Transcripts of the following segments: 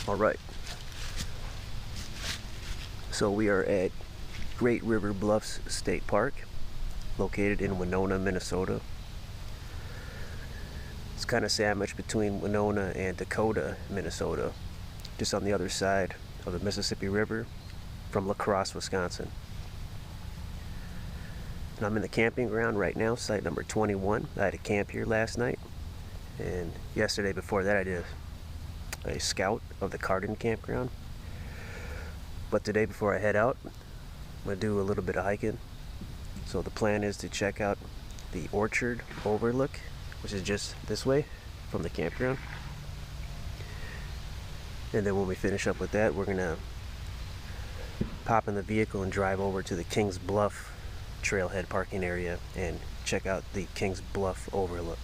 All right, so we are at Great River Bluffs State Park, located in Winona, Minnesota. It's kind of sandwiched between Winona and Dakota, Minnesota, just on the other side of the Mississippi River from La Crosse, Wisconsin. And I'm in the camping ground right now, site number 21. I had a camp here last night, and yesterday before that I did a scout of the Cardin campground. But today, before I head out, I'm going to do a little bit of hiking. So the plan is to check out the Orchard Overlook, which is just this way from the campground. And then when we finish up with that, we're going to pop in the vehicle and drive over to the Kings Bluff trailhead parking area and check out the Kings Bluff Overlook.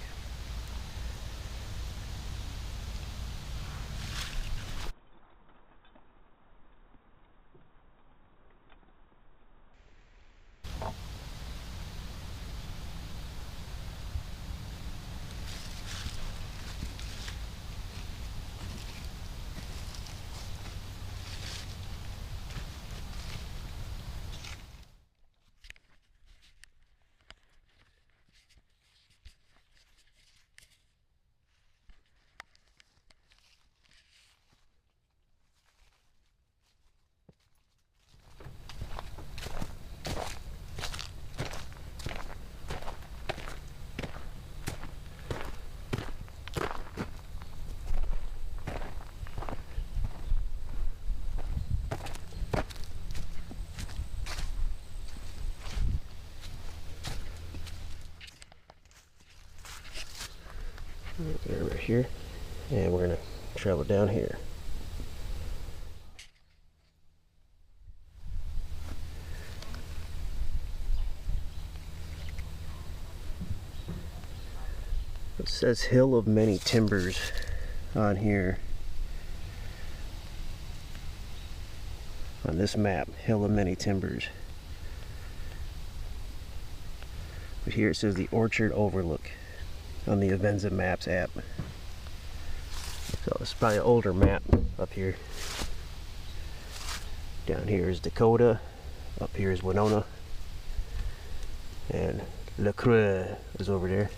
Right here, and we're gonna travel down here. It says Hill of Many Timbers on here, on this map, Hill of Many Timbers. But here it says the Orchard Overlook on the Avenza Maps app. So it's probably an older map up here. Down here is Dakota, up here is Winona, and La Crosse is over there.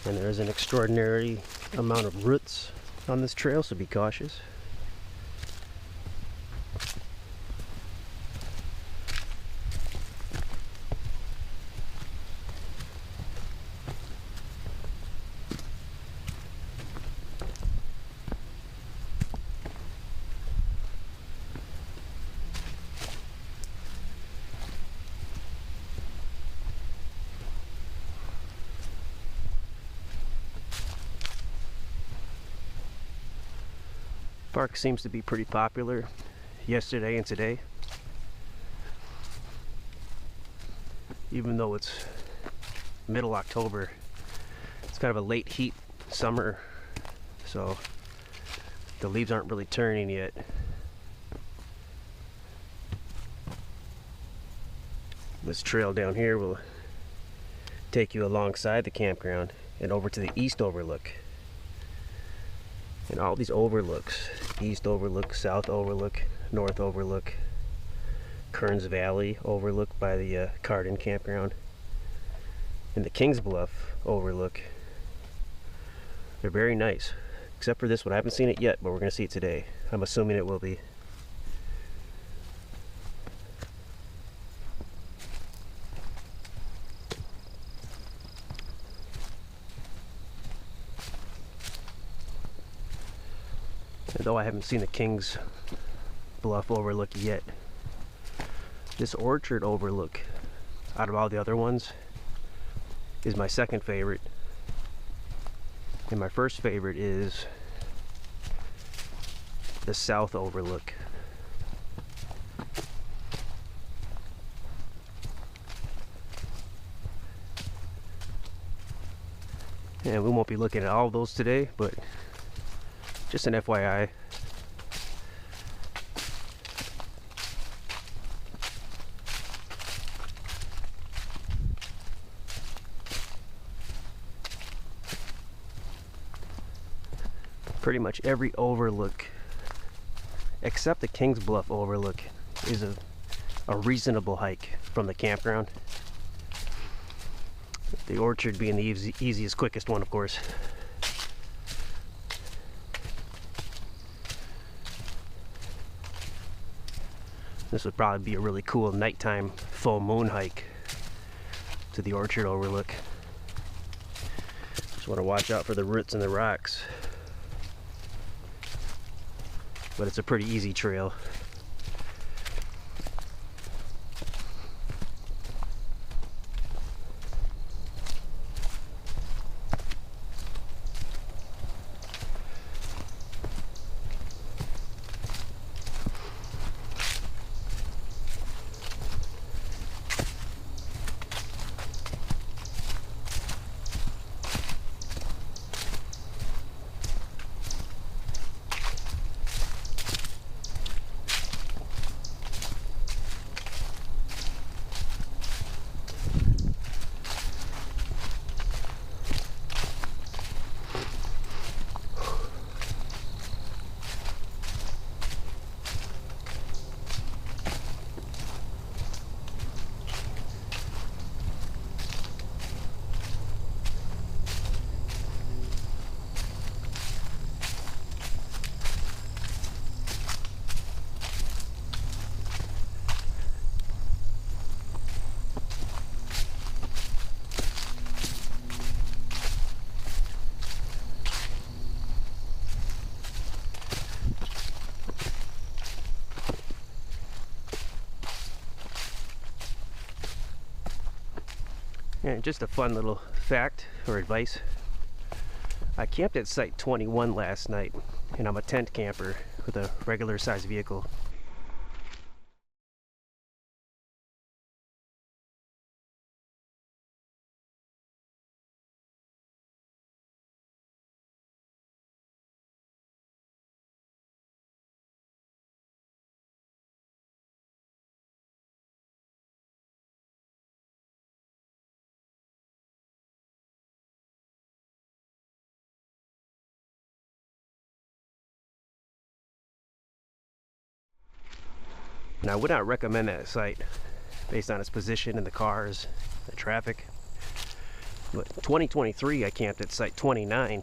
And there is an extraordinary amount of roots on this trail, so be cautious. Park seems to be pretty popular yesterday and today, even though it's middle October. It's kind of a late heat summer, so the leaves aren't really turning yet. This trail down here will take you alongside the campground and over to the East Overlook. And all these overlooks, East Overlook, South Overlook, North Overlook, Kearns Valley Overlook by the Cardin campground, and the Kings Bluff Overlook. They're very nice, except for this one. I haven't seen it yet, but we're going to see it today. I'm assuming it will be. And though I haven't seen the Kings Bluff Overlook yet, this Orchard Overlook, out of all the other ones, is my second favorite. And my first favorite is the south overlook. And we won't be looking at all of those today, but just an FYI. Pretty much every overlook except the Kings Bluff overlook is a reasonable hike from the campground. The orchard being the easiest, quickest one, of course. This would probably be a really cool nighttime full moon hike to the orchard overlook. Just want to watch out for the roots and the rocks. But it's a pretty easy trail. And just a fun little fact or advice. I camped at Site 21 last night, and I'm a tent camper with a regular size vehicle. Now, I would not recommend that site based on its position and the cars, the traffic. But 2023, I camped at Site 29.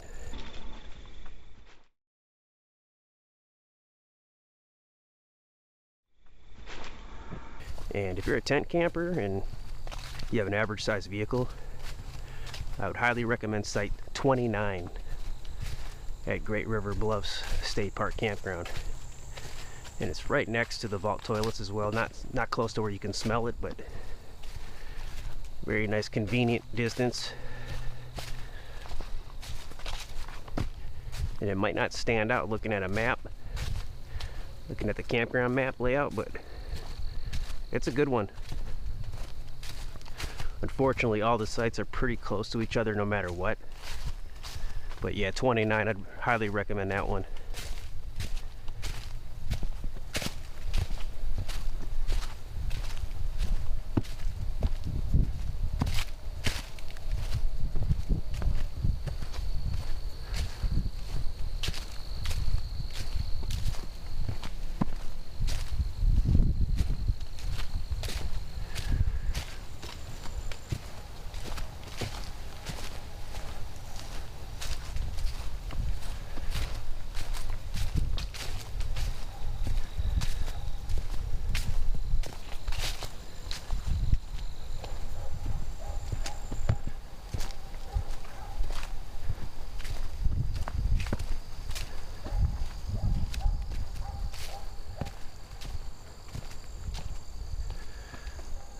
And if you're a tent camper and you have an average size vehicle, I would highly recommend Site 29 at Great River Bluffs State Park Campground. And it's right next to the vault toilets as well. Not close to where you can smell it, but very nice, convenient distance. And it might not stand out looking at a map, looking at the campground map layout, but it's a good one. Unfortunately, all the sites are pretty close to each other no matter what. But yeah, 29, I'd highly recommend that one.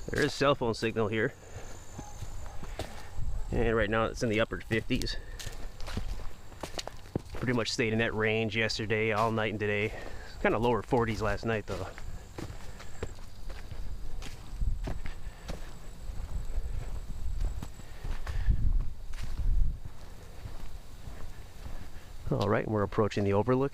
There is cell phone signal here, and right now it's in the upper 50s. Pretty much stayed in that range yesterday, all night and today. Kind of lower 40s last night though. All right, we're approaching the Overlook.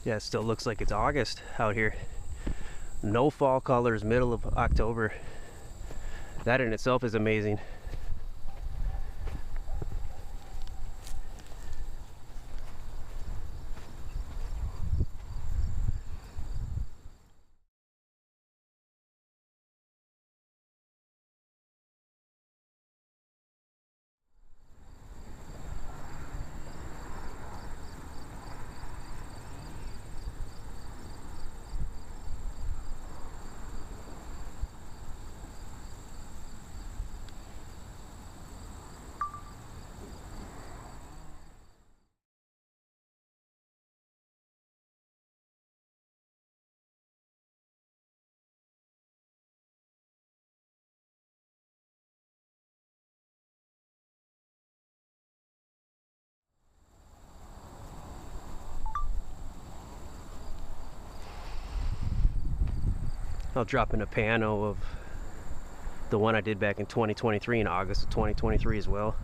Yeah, it still looks like it's August out here. No fall colors, middle of October. That in itself is amazing. I'll drop in a pano of the one I did back in 2023, in August of 2023 as well.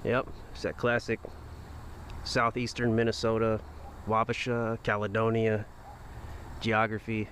Yep, it's that classic southeastern Minnesota, Wabasha, Caledonia geography.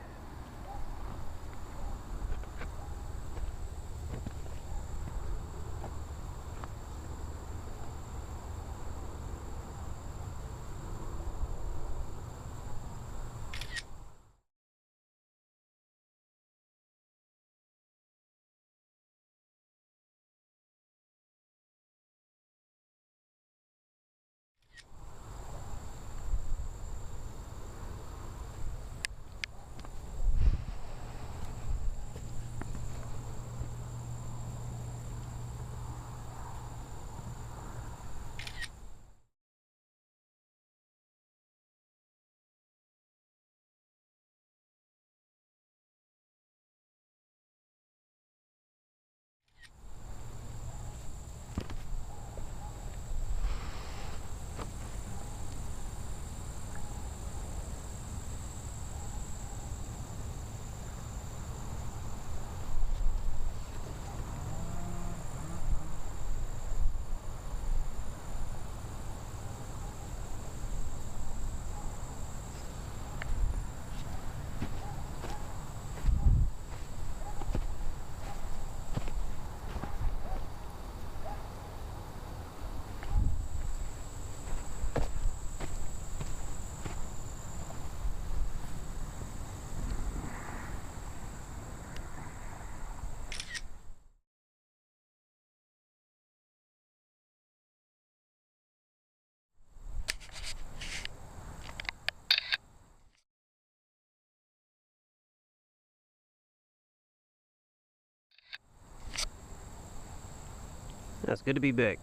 That's good to be back.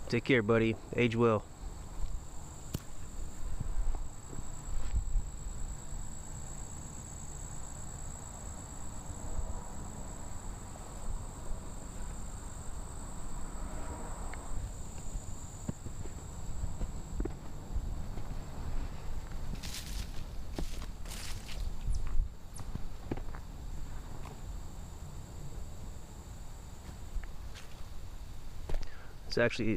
Take care, buddy. Age well. It's actually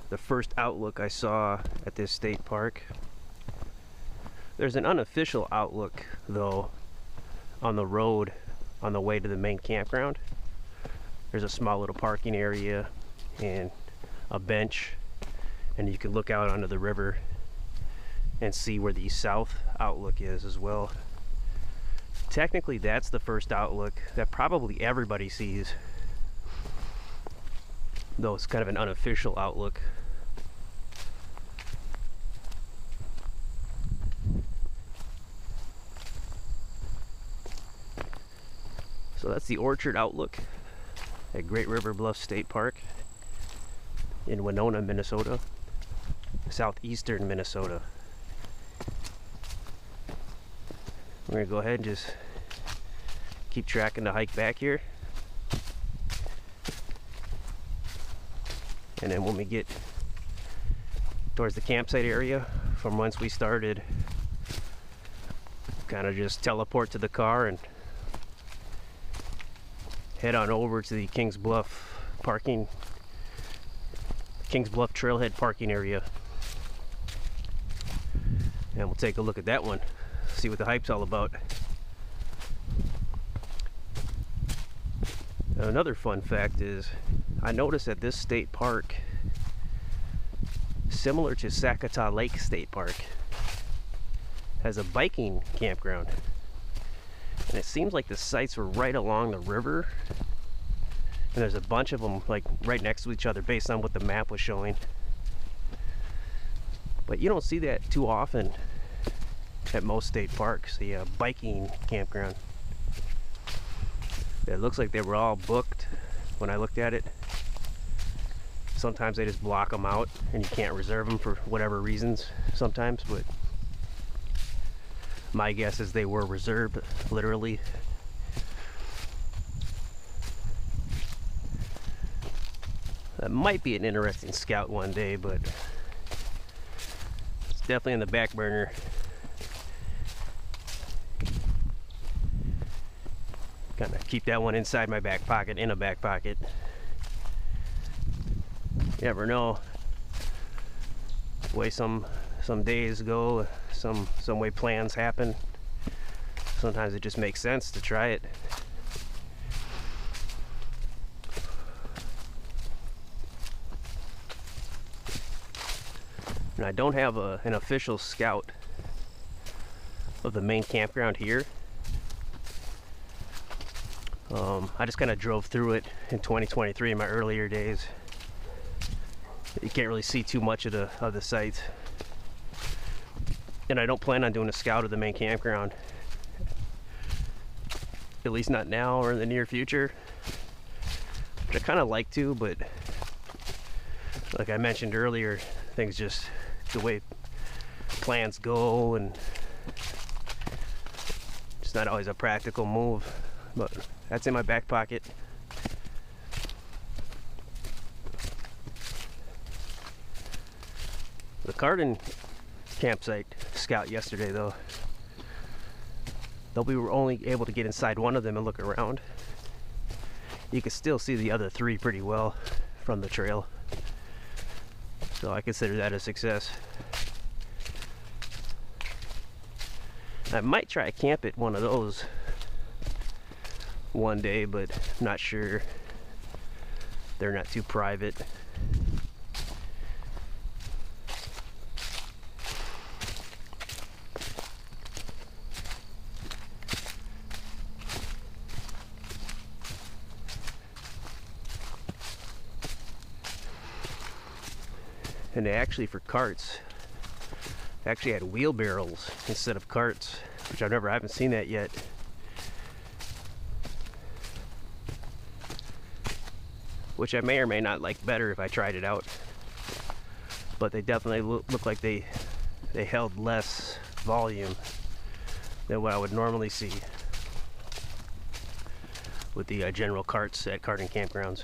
the first outlook I saw at this state park. There's an unofficial outlook though on the road on the way to the main campground. There's a small little parking area and a bench, and you can look out onto the river and see where the south outlook is as well. Technically that's the first outlook that probably everybody sees, though it's kind of an unofficial outlook. So that's the Orchard Outlook at Great River Bluffs State Park in Winona, Minnesota, southeastern Minnesota. We're gonna go ahead and just keep tracking the hike back here. And then when we get towards the campsite area from whence we started, kind of just teleport to the car and head on over to the Kings Bluff Trailhead parking area. And we'll take a look at that one, see what the hype's all about. Now, another fun fact is, I noticed that this state park, similar to Cipher-Tu Lake State Park, has a biking campground. And it seems like the sites were right along the river, and there's a bunch of them like right next to each other based on what the map was showing. But you don't see that too often at most state parks, the biking campground. It looks like they were all booked when I looked at it. Sometimes they just block them out and you can't reserve them for whatever reasons sometimes, but my guess is they were reserved, literally. That might be an interesting scout one day, but it's definitely in the back burner. Kind of keep that one inside my back pocket, in a back pocket. You never know. The way some days go, some way plans happen. Sometimes it just makes sense to try it. And I don't have an official scout of the main campground here. I just kind of drove through it in 2023 in my earlier days. You can't really see too much of the sites. And I don't plan on doing a scout of the main campground, at least not now or in the near future. Which I kind of like to, but like I mentioned earlier, things just, the way plans go, and it's not always a practical move. But that's in my back pocket. The Cardin campsite scout yesterday though we were only able to get inside one of them and look around. You could still see the other three pretty well from the trail, so I consider that a success. I might try to camp at one of those one day, but I'm not sure. They're not too private. And they actually, for carts, they actually had wheelbarrows instead of carts, which I haven't seen that yet. which I may or may not like better if I tried it out. But they definitely look like they held less volume than what I would normally see with the general carts at karting campgrounds.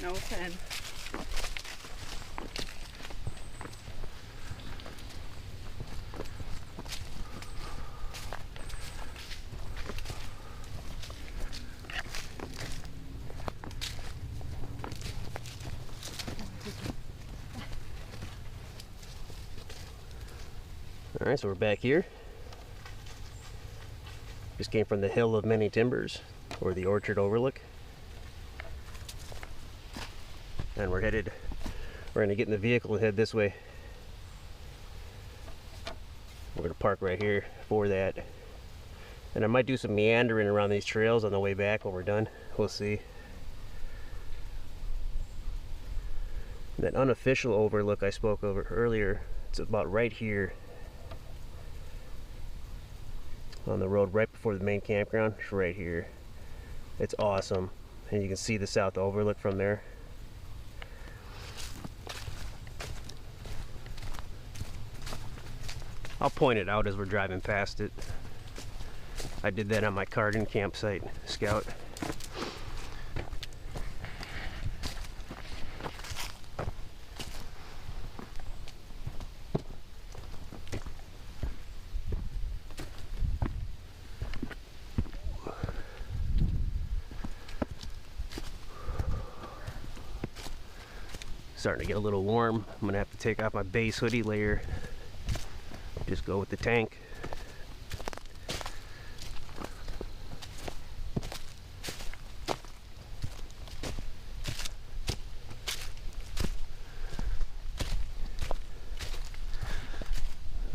No 10. Alright, so we're back here. Just came from the Hill of Many Timbers, or the Orchard Overlook. And we're gonna get in the vehicle and head this way. We're gonna park right here for that. And I might do some meandering around these trails on the way back when we're done. We'll see. That unofficial overlook I spoke over earlier, it's about right here on the road right before the main campground. It's right here. It's awesome. And you can see the south overlook from there. I'll point it out as we're driving past it. I did that on my karting campsite Scout. Starting to get a little warm. I'm gonna have to take off my base hoodie layer. Just go with the tank.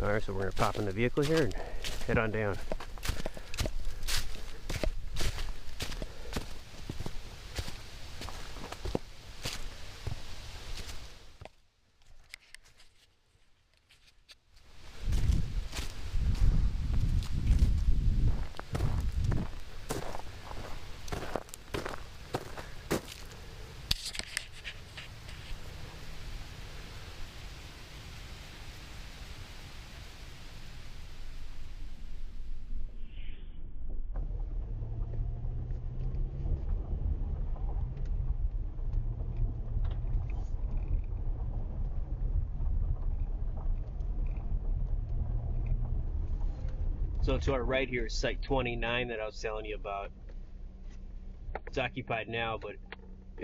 Alright, so we're gonna pop in the vehicle here and head on down. So to our right here is Site 29 that I was telling you about. It's occupied now, but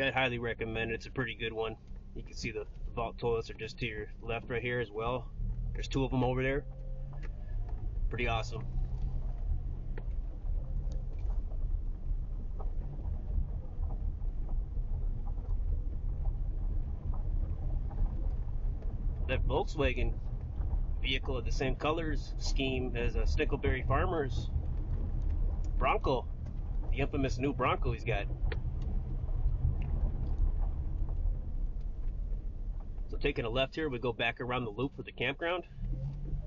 I'd highly recommend it. It's a pretty good one. You can see the vault toilets are just to your left right here as well. There's two of them over there. Pretty awesome. That Volkswagen vehicle of the same colors scheme as a Stickleberry Farmer's Bronco, the infamous new Bronco he's got. So taking a left here, we go back around the loop for the campground.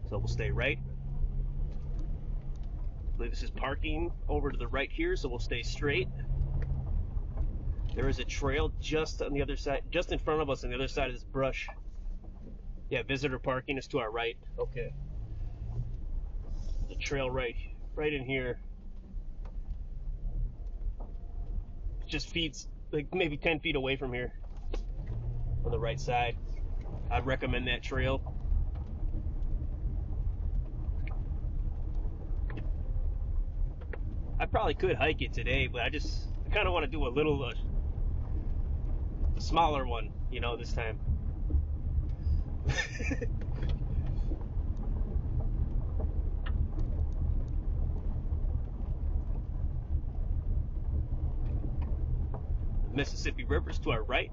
So we'll stay right. I believe this is parking over to the right here, so we'll stay straight. There is a trail just on the other side, just in front of us on the other side of this brush. Yeah, visitor parking is to our right. Okay. The trail right in here. It just feeds like maybe 10 feet away from here on the right side. I'd recommend that trail. I probably could hike it today, but I kind of want to do a little a smaller one, you know, this time. Mississippi River's to our right.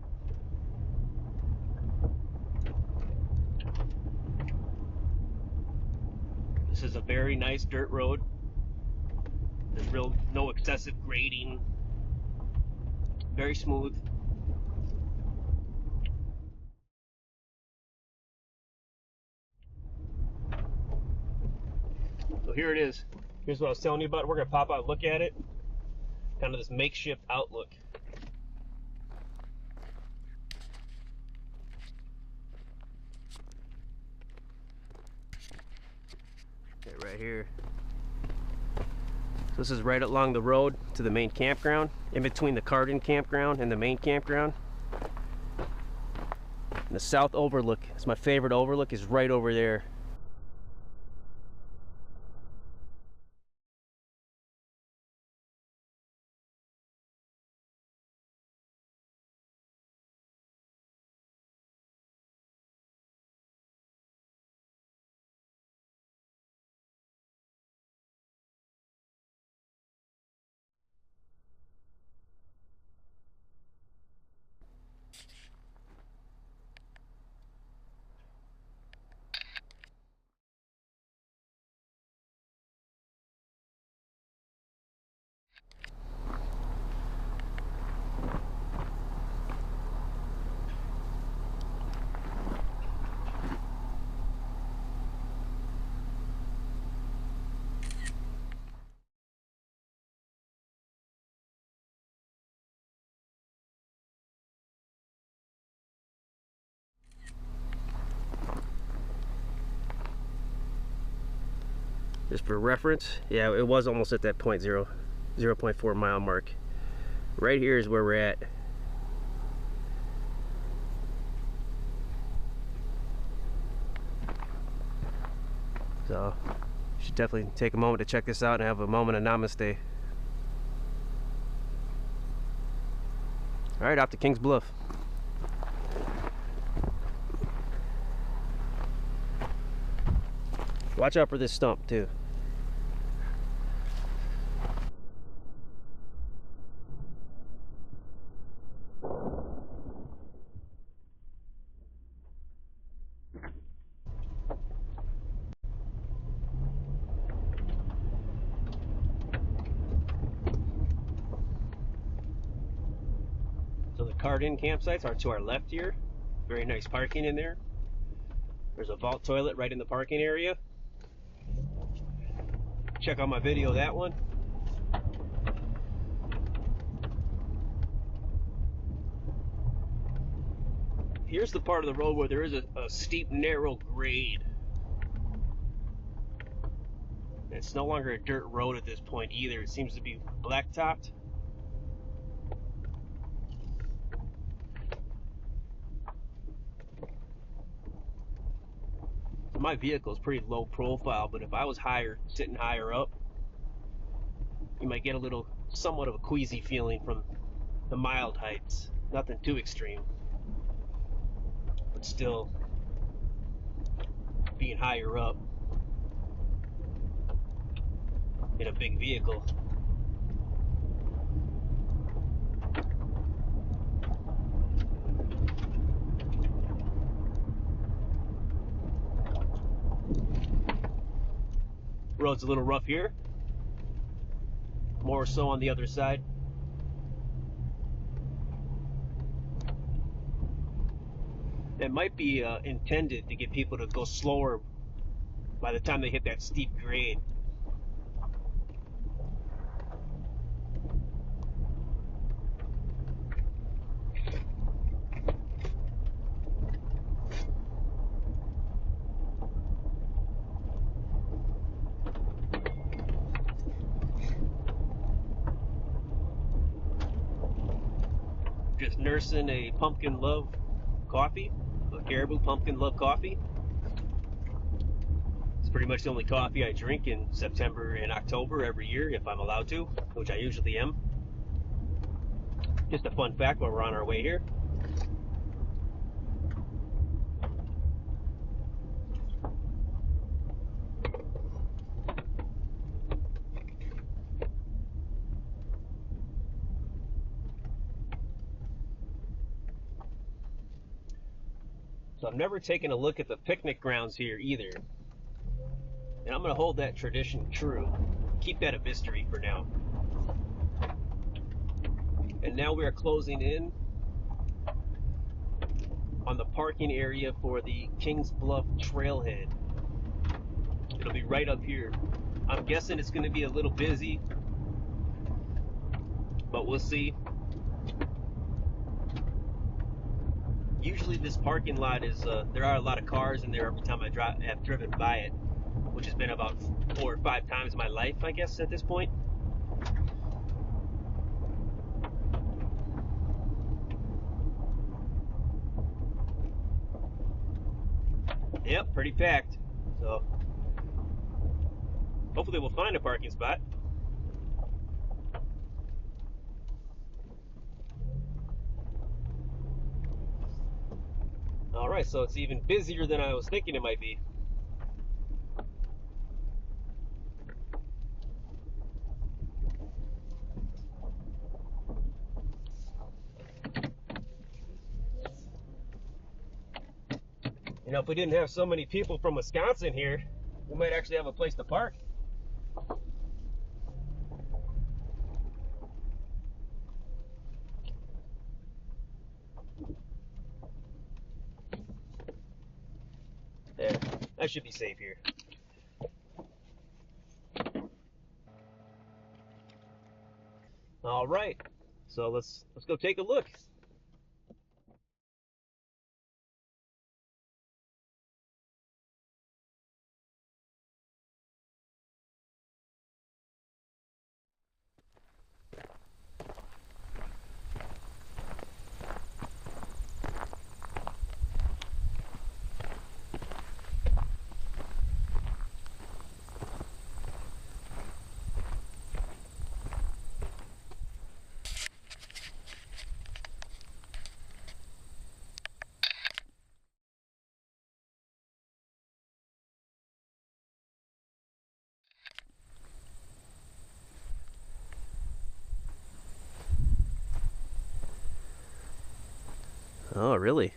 This is a very nice dirt road. There's no excessive grading. very smooth. So here it is. Here's what I was telling you about. We're gonna pop out and look at it. Kind of this makeshift outlook. Okay, right here. So this is right along the road to the main campground, in between the Cardin campground and the main campground. And the south overlook, it's my favorite overlook, is right over there. Just for reference, yeah, it was almost at that 0.4 mile mark. Right here is where we're at. So, you should definitely take a moment to check this out and have a moment of namaste. Alright, off to King's Bluff. Watch out for this stump too. So the Cardin campsites are to our left here. Very nice parking in there. There's a vault toilet right in the parking area. Check out my video of that one. Here's the part of the road where there is a steep, narrow grade. It's no longer a dirt road at this point either. It seems to be blacktopped. My vehicle is pretty low profile, but if I was higher, sitting higher up, you might get a little, somewhat of a queasy feeling from the mild heights. Nothing too extreme, but still, being higher up in a big vehicle. Road's a little rough here, more so on the other side. It might be intended to get people to go slower by the time they hit that steep grade. Just nursing a pumpkin love coffee, a Caribou pumpkin love coffee. It's pretty much the only coffee I drink in September and October every year, if I'm allowed to, which I usually am. Just a fun fact while we're on our way here. So I've never taken a look at the picnic grounds here either. And I'm going to hold that tradition true. Keep that a mystery for now. And now we are closing in on the parking area for the Kings Bluff trailhead. It'll be right up here. I'm guessing it's going to be a little busy, but we'll see. Usually this parking lot is, there are a lot of cars in there every time I have driven by it, which has been about 4 or 5 times in my life, I guess, at this point. Yep, pretty packed. So hopefully we'll find a parking spot. Alright, so it's even busier than I was thinking it might be. You know, if we didn't have so many people from Wisconsin here, we might actually have a place to park. There, I should be safe here. All right, so let's go take a look. Oh, really?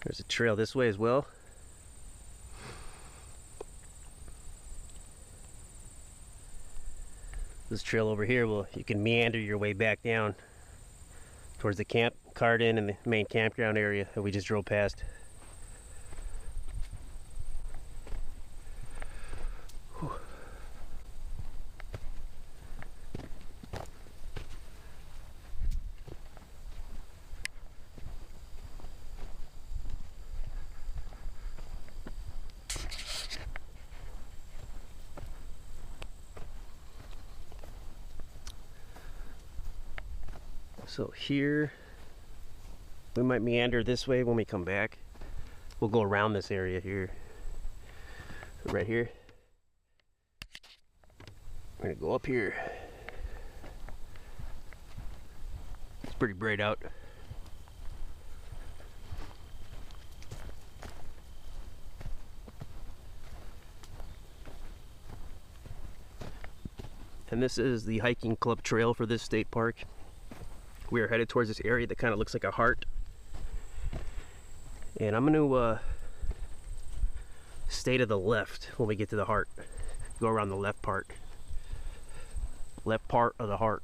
There's a trail this way as well. This trail over here, well, you can meander your way back down towards the camp garden and the main campground area that we just drove past. Whew. So here, we might meander this way when we come back. We'll go around this area here. So right here. We're gonna go up here. It's pretty bright out. And this is the hiking club trail for this state park. We are headed towards this area that kind of looks like a heart. And I'm going to stay to the left when we get to the heart. Go around the left part. Left part of the heart.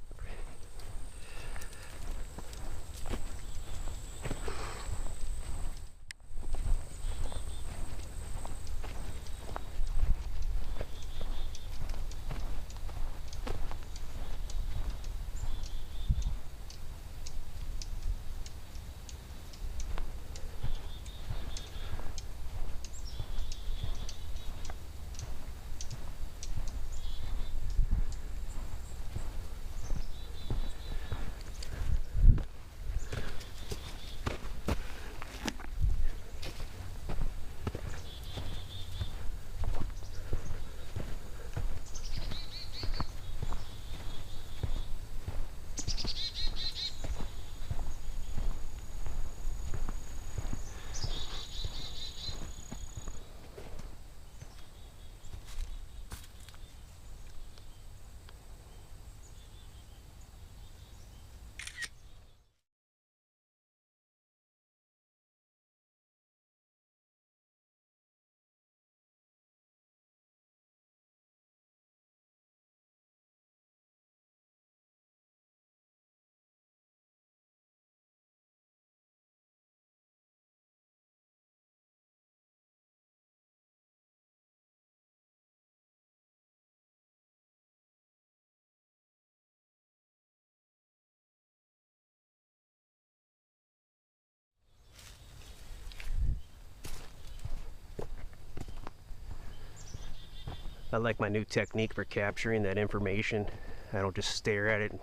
I like my new technique for capturing that information. I don't just stare at it and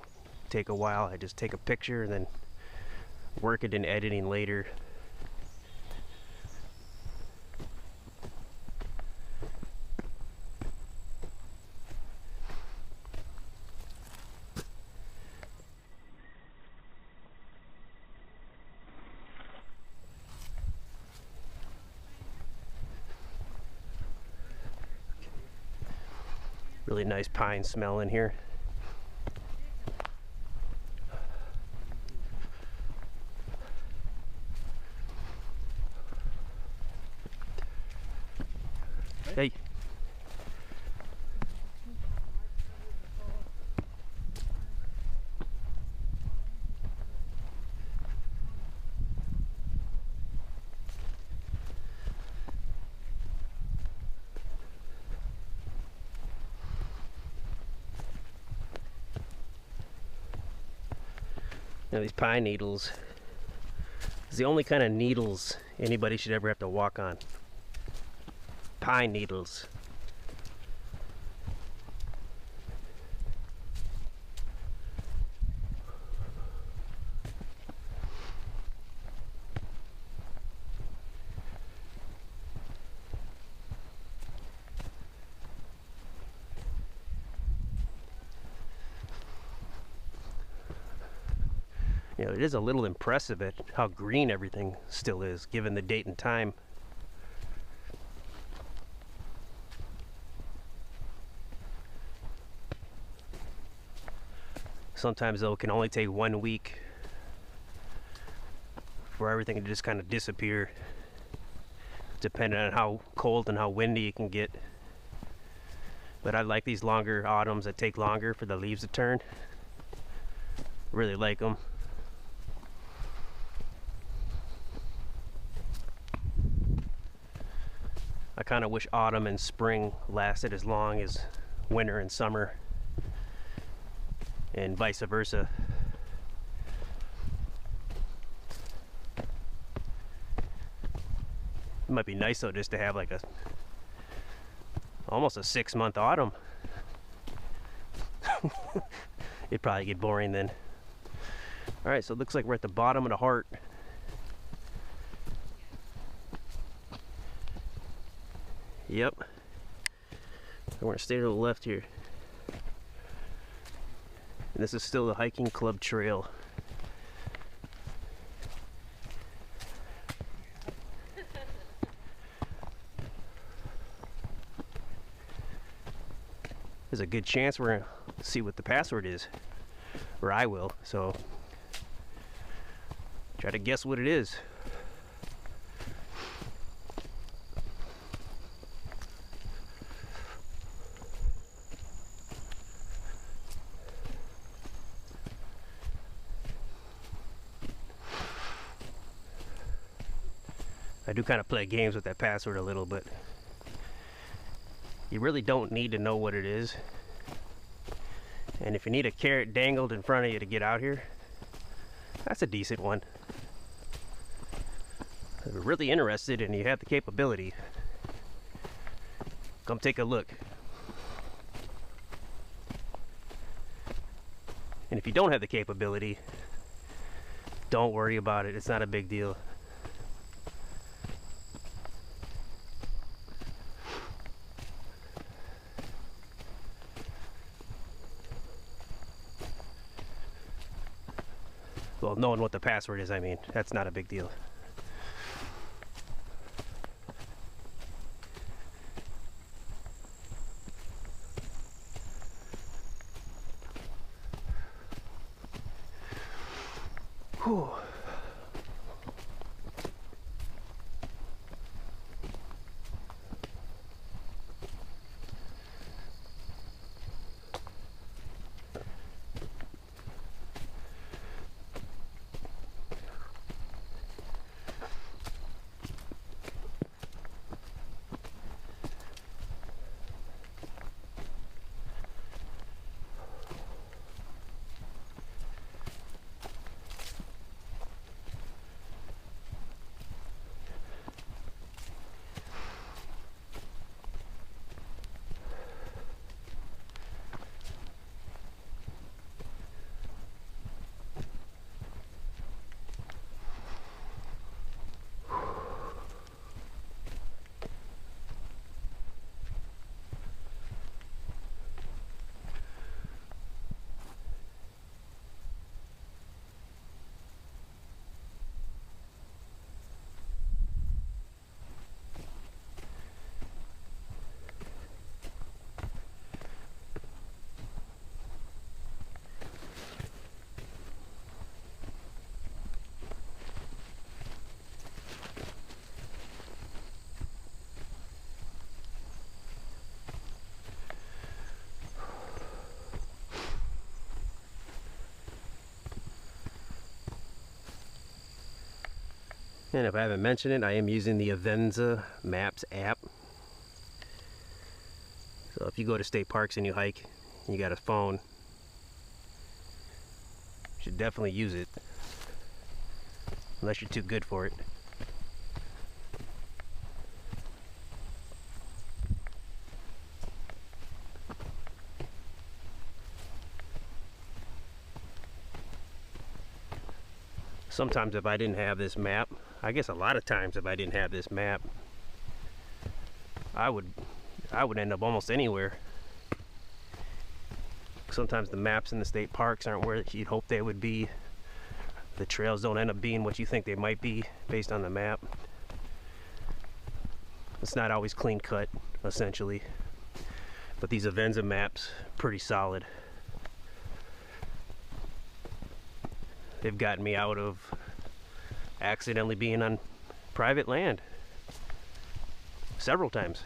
take a while. I just take a picture and then work it in editing later. Really nice pine smell in here. Hey. Now these pine needles is the only kind of needles anybody should ever have to walk on. Pine needles. You know, it is a little impressive at how green everything still is, given the date and time. Sometimes though it can only take 1 week for everything to just kind of disappear, depending on how cold and how windy it can get. But I like these longer autumns that take longer for the leaves to turn. Really like them. I kind of wish autumn and spring lasted as long as winter and summer, and vice versa. It might be nice though just to have like almost a 6-month autumn. It'd probably get boring then. Alright, so it looks like we're at the bottom of the heart. Yep. We're going to stay to the left here. And this is still the hiking club trail. There's a good chance we're going to see what the password is. Or I will, so try to guess what it is. I do kind of play games with that password a little, but you really don't need to know what it is. And if you need a carrot dangled in front of you to get out here, that's a decent one. If you're really interested and you have the capability, come take a look. And if you don't have the capability, don't worry about it. It's not a big deal. Well, knowing what the password is, I mean, that's not a big deal. Whew. And if I haven't mentioned it, I am using the Avenza Maps app. So if you go to state parks and you hike, and you got a phone, you should definitely use it. Unless you're too good for it. Sometimes if I didn't have this map, I guess a lot of times if I didn't have this map, I would end up almost anywhere. Sometimes the maps in the state parks aren't where you'd hope they would be. The trails don't end up being what you think they might be based on the map. It's not always clean cut, essentially. But these Avenza maps, pretty solid. They've gotten me out of accidentally being on private land several times.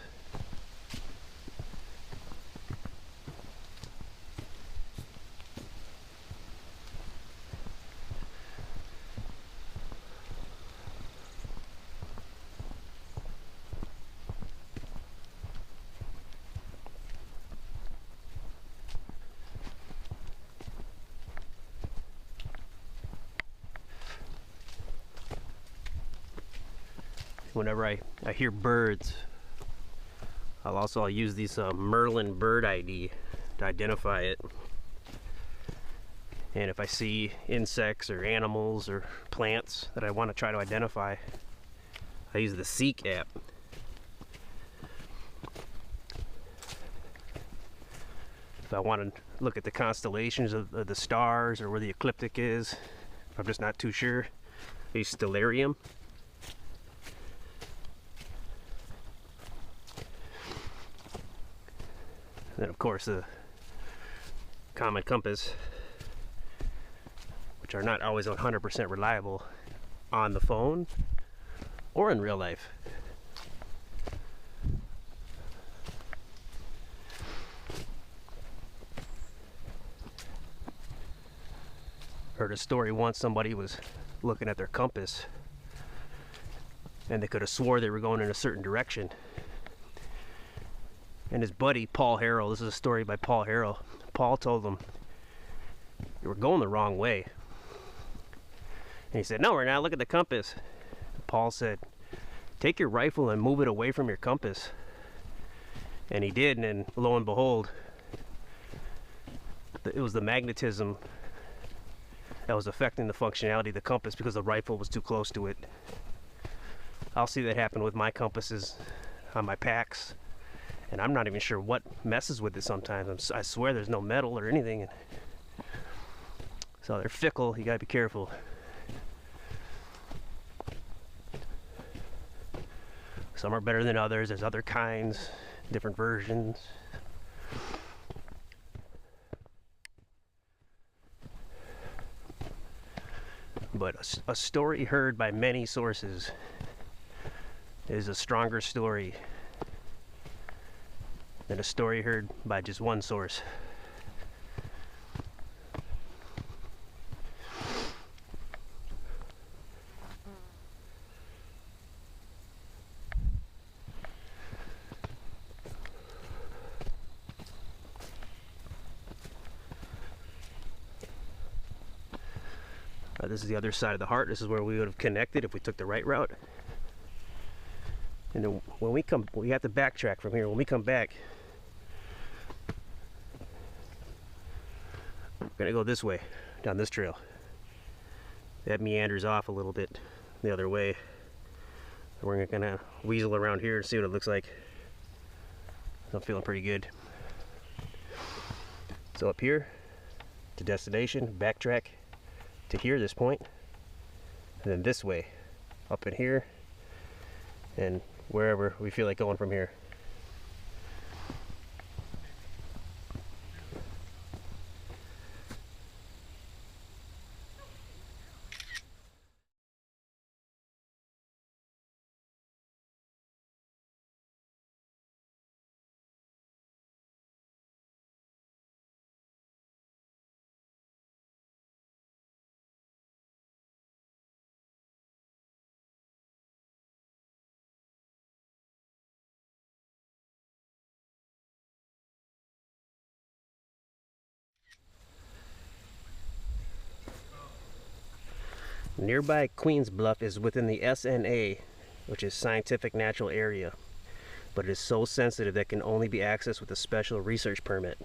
Whenever I hear birds, I'll use these Merlin bird ID to identify it. And if I see insects or animals or plants that I want to try to identify, I use the Seek app. If I want to look at the constellations of the stars or where the ecliptic is, if I'm just not too sure, I use Stellarium. And then of course the Common Compass, which are not always 100% reliable on the phone or in real life. Heard a story once, somebody was looking at their compass and they could have swore they were going in a certain direction. And his buddy, Paul Harrell, this is a story by Paul Harrell, Paul told them, "You were going the wrong way." And he said, "No, we're not. Look at the compass." Paul said, "Take your rifle and move it away from your compass." And he did, and then lo and behold, it was the magnetism that was affecting the functionality of the compass because the rifle was too close to it. I'll see that happen with my compasses on my packs. And I'm not even sure what messes with it sometimes. I swear there's no metal or anything. So they're fickle, you gotta be careful. Some are better than others, there's other kinds, different versions. But a story heard by many sources is a stronger story than a story heard by just one source. This is the other side of the heart. This is where we would have connected if we took the right route. And then when we have to backtrack from here. When we come back, we're gonna go this way, down this trail. That meanders off a little bit the other way. And we're gonna weasel around here and see what it looks like. I'm feeling pretty good. So up here, to destination, backtrack to here, this point, and then this way, up in here, and wherever we feel like going from here. Nearby Queens Bluff is within the SNA, which is Scientific Natural Area, but it is so sensitive that can only be accessed with a special research permit.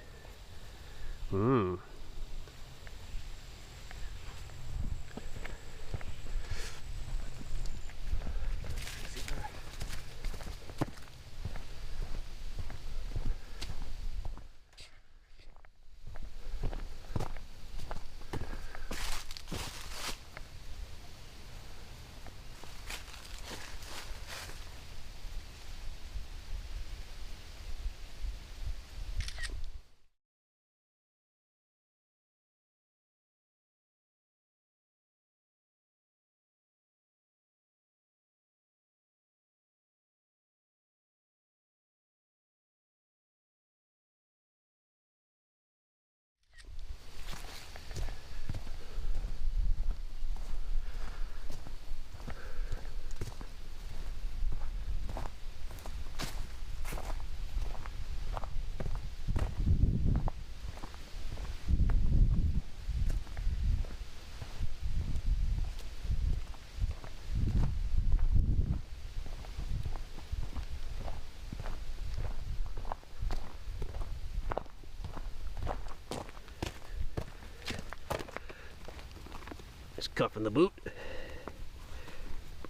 Just cuffing the boot, put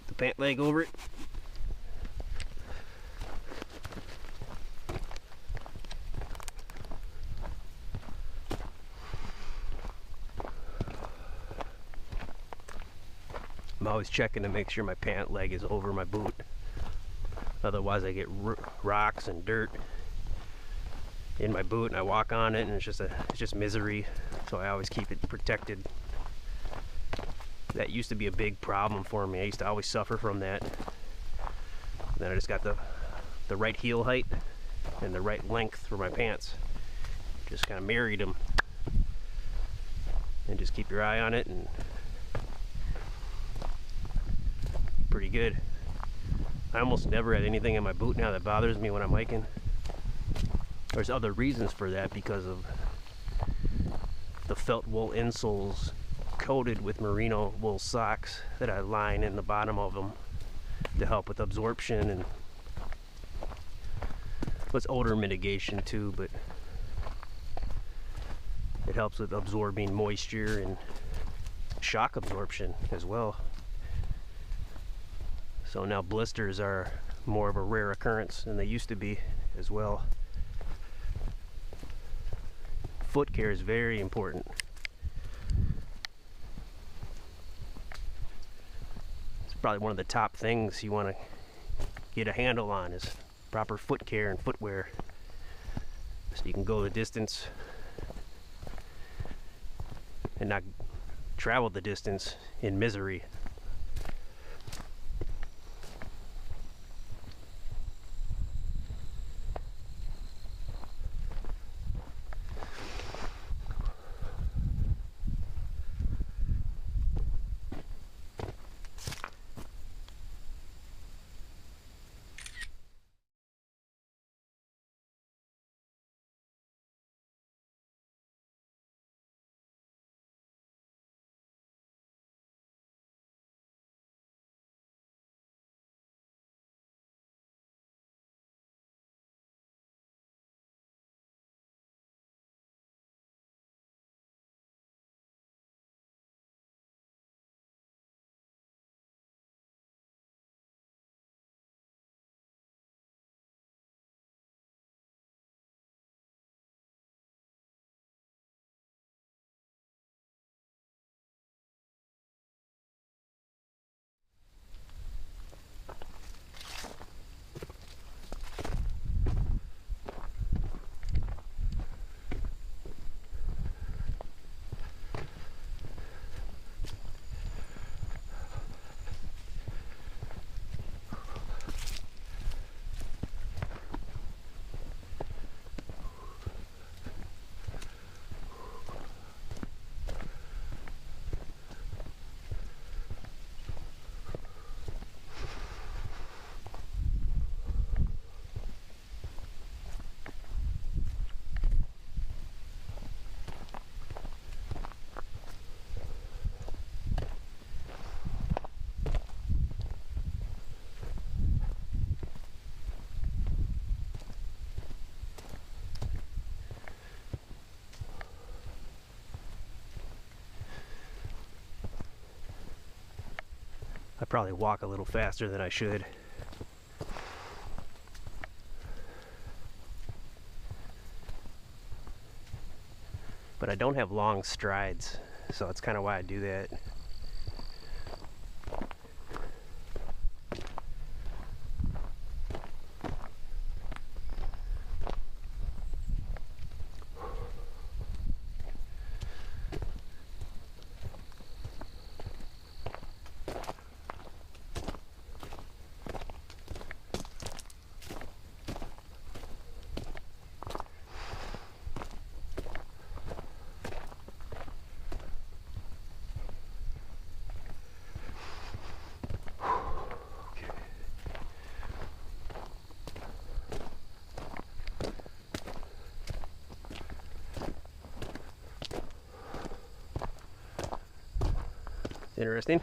the pant leg over it. I'm always checking to make sure my pant leg is over my boot. Otherwise I get rocks and dirt in my boot and I walk on it and it's just misery. So I always keep it protected. That used to be a big problem for me. I used to always suffer from that. Then I just got the right heel height and the right length for my pants. Just kind of married them. And just keep your eye on it and pretty good. I almost never had anything in my boot now that bothers me when I'm hiking. There's other reasons for that because of the felt wool insoles coated with merino wool socks that I line in the bottom of them to help with absorption and with odor mitigation too, but it helps with absorbing moisture and shock absorption as well. So now blisters are more of a rare occurrence than they used to be as well. Foot care is very important. Probably one of the top things you want to get a handle on is proper foot care and footwear, so you can go the distance and not travel the distance in misery. I probably walk a little faster than I should. But I don't have long strides, so that's kind of why I do that. Interesting.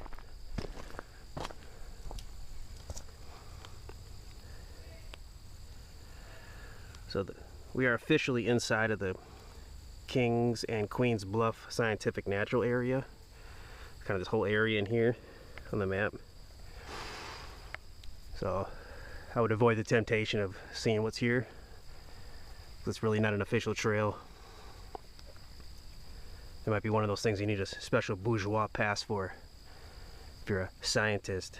So we are officially inside of the Kings and Queens Bluff Scientific Natural Area. Kind of this whole area in here on the map. So I would avoid the temptation of seeing what's here. It's really not an official trail. It might be one of those things you need a special bourgeois pass for if you're a scientist.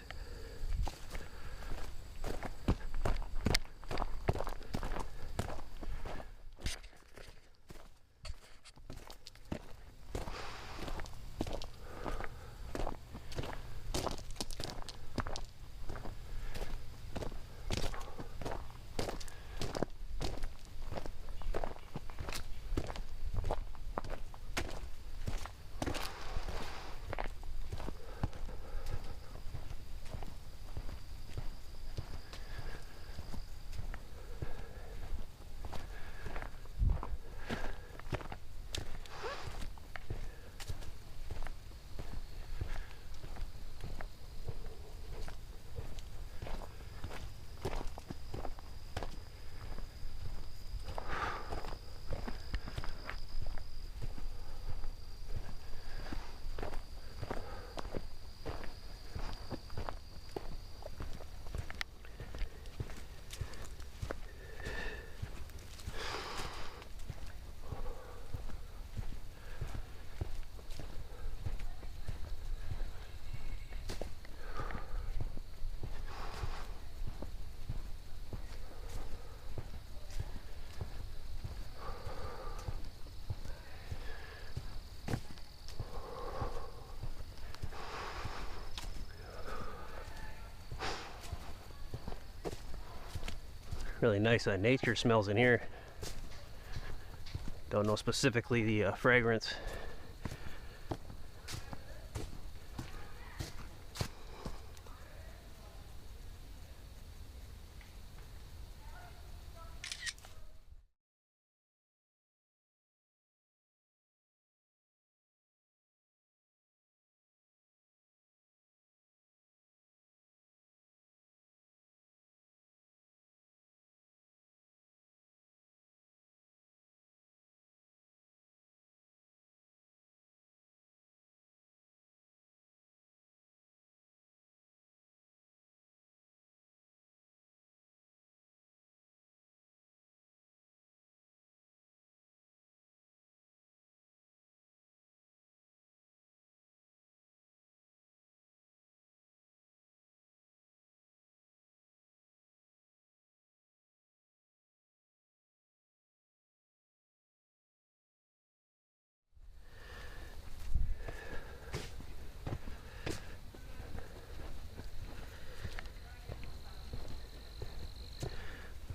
Really nice nature smells in here. Don't know specifically the fragrance.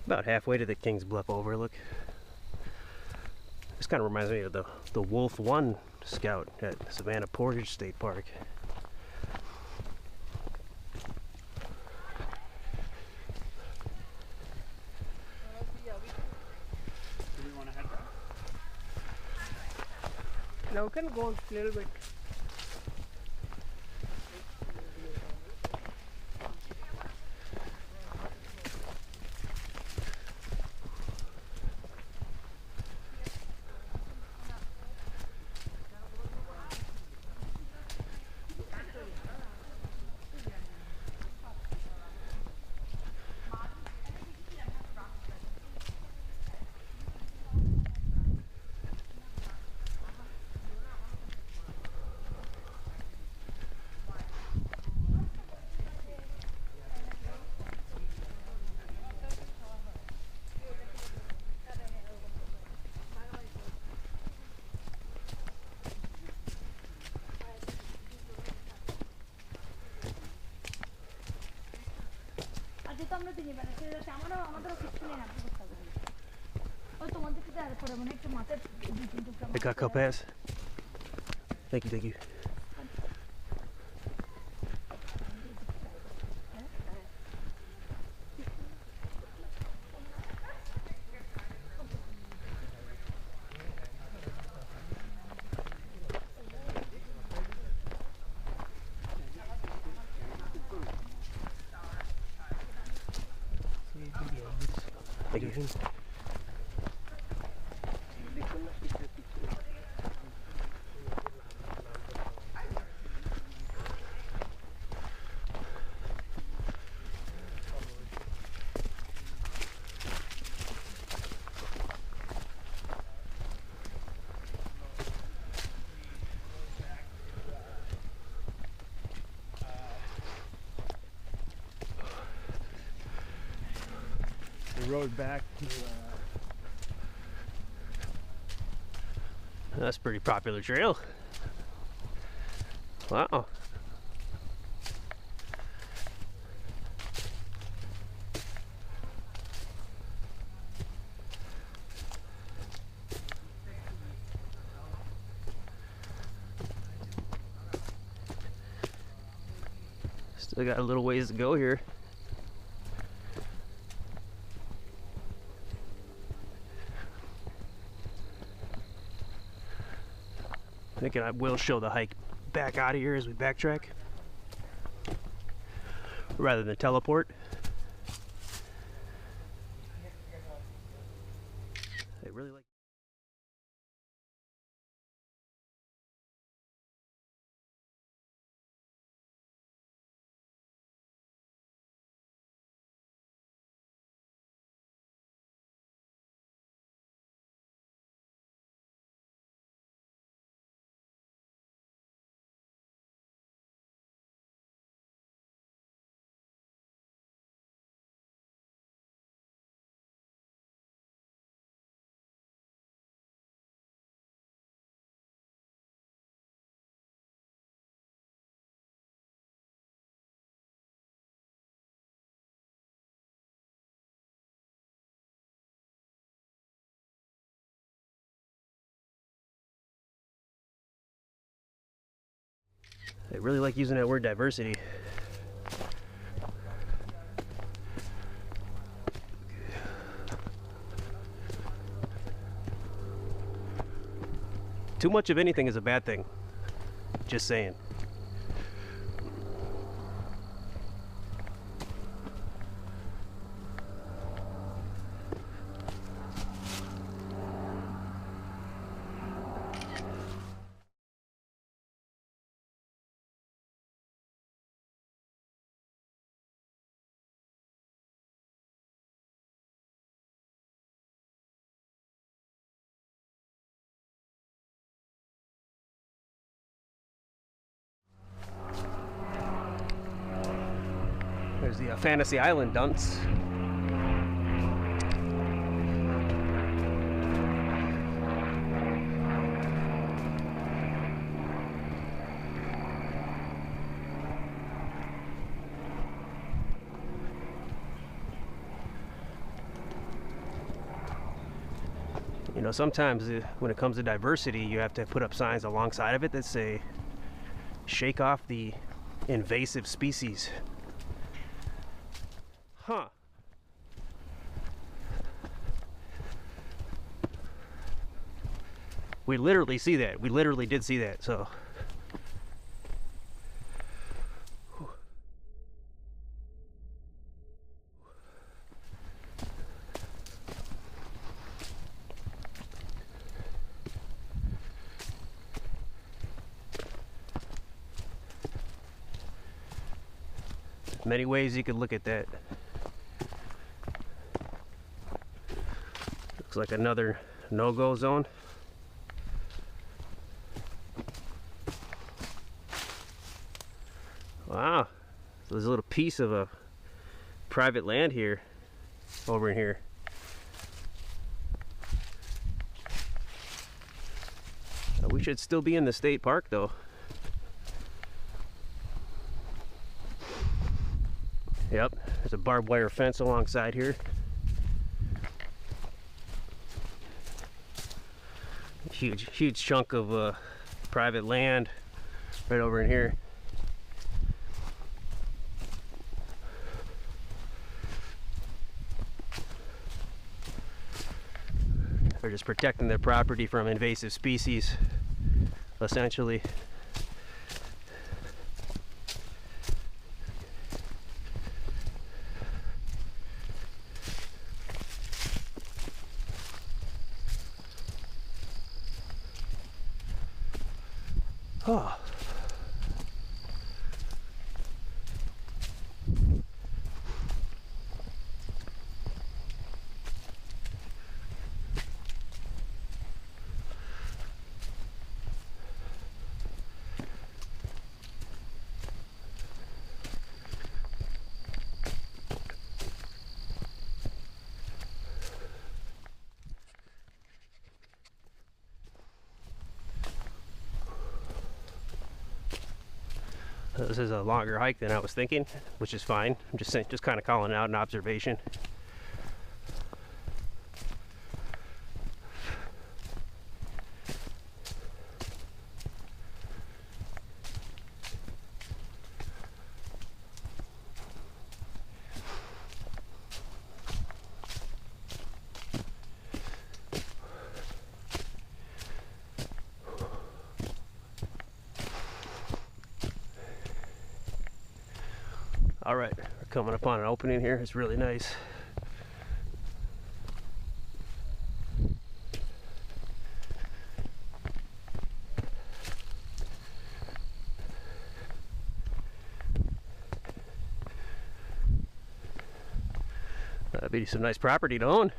About halfway to the Kings Bluff Overlook. This kind of reminds me of the Wolf 1 Scout at Savannah Portage State Park. Do we want to head back? Now we can go a little bit. I got cup pass. Thank you, thank you. Thank you. The road back to That's a pretty popular trail. Wow. Still got a little ways to go here. Thinking I will show the hike back out of here as we backtrack rather than teleport. I really like. I really like using that word diversity. Too much of anything is a bad thing. Just saying. There's the Fantasy Island dunce. You know, sometimes when it comes to diversity, you have to put up signs alongside of it that say, shake off the invasive species. Huh. We literally see that. We literally did see that, so. Many ways you could look at that. Looks like another no-go zone. Wow, so there's a little piece of a private land here, over in here. We should still be in the state park though. Yep, there's a barbed wire fence alongside here. Huge chunk of private land right over in here. They're just protecting their property from invasive species, essentially. Oh. This is a longer hike than I was thinking, which is fine. I'm just kind of calling out an observation. All right, we're coming upon an opening here. It's really nice. That'd be some nice property to own.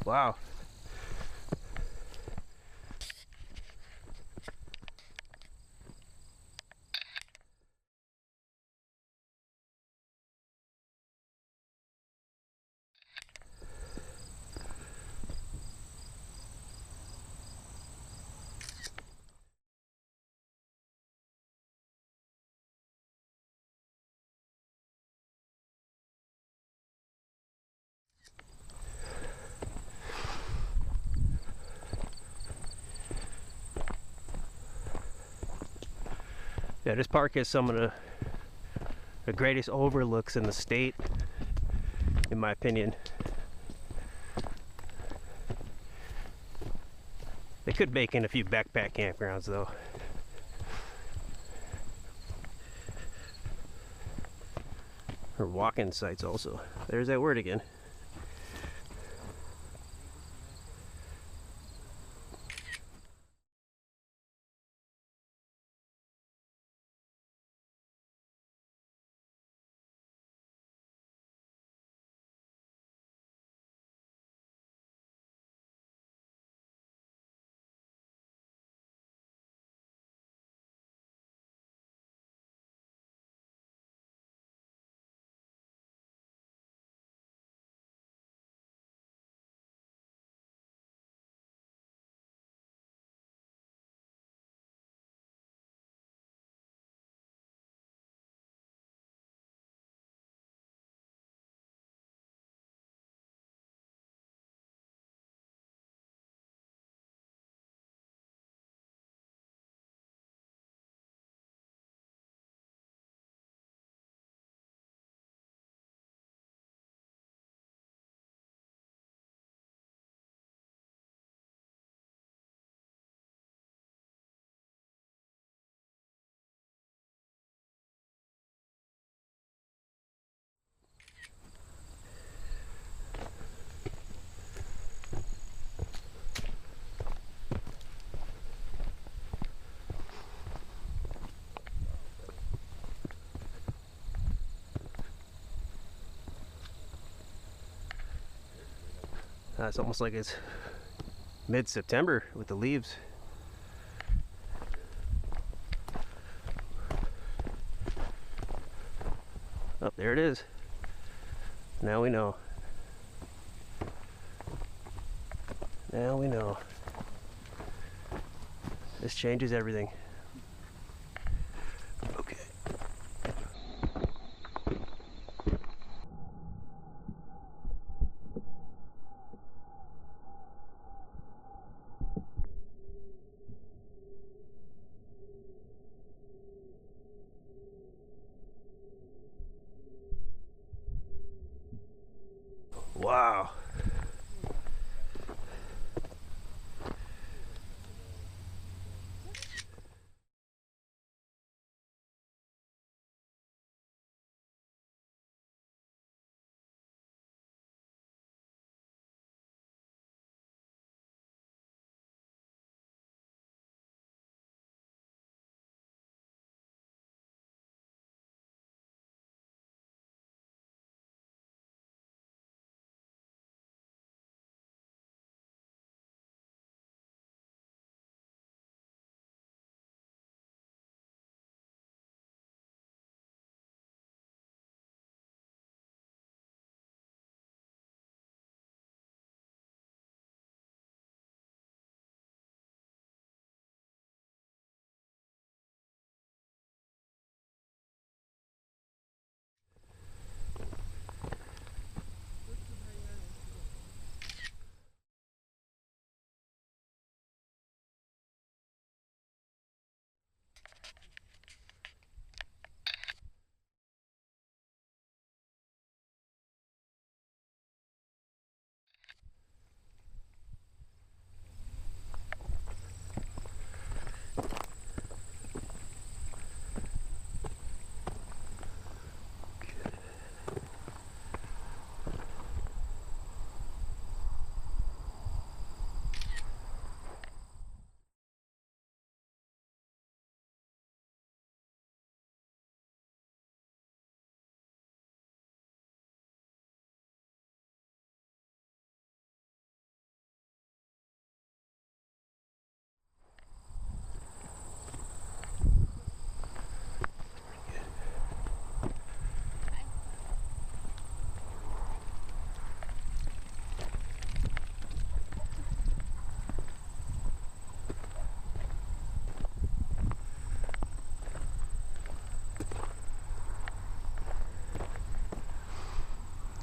Wow. Yeah, this park has some of the greatest overlooks in the state, in my opinion. They could make in a few backpack campgrounds though. Or walk-in sites also. There's that word again. It's almost like it's mid-September with the leaves. Oh, there it is. Now we know. Now we know. This changes everything. Okay. Wow.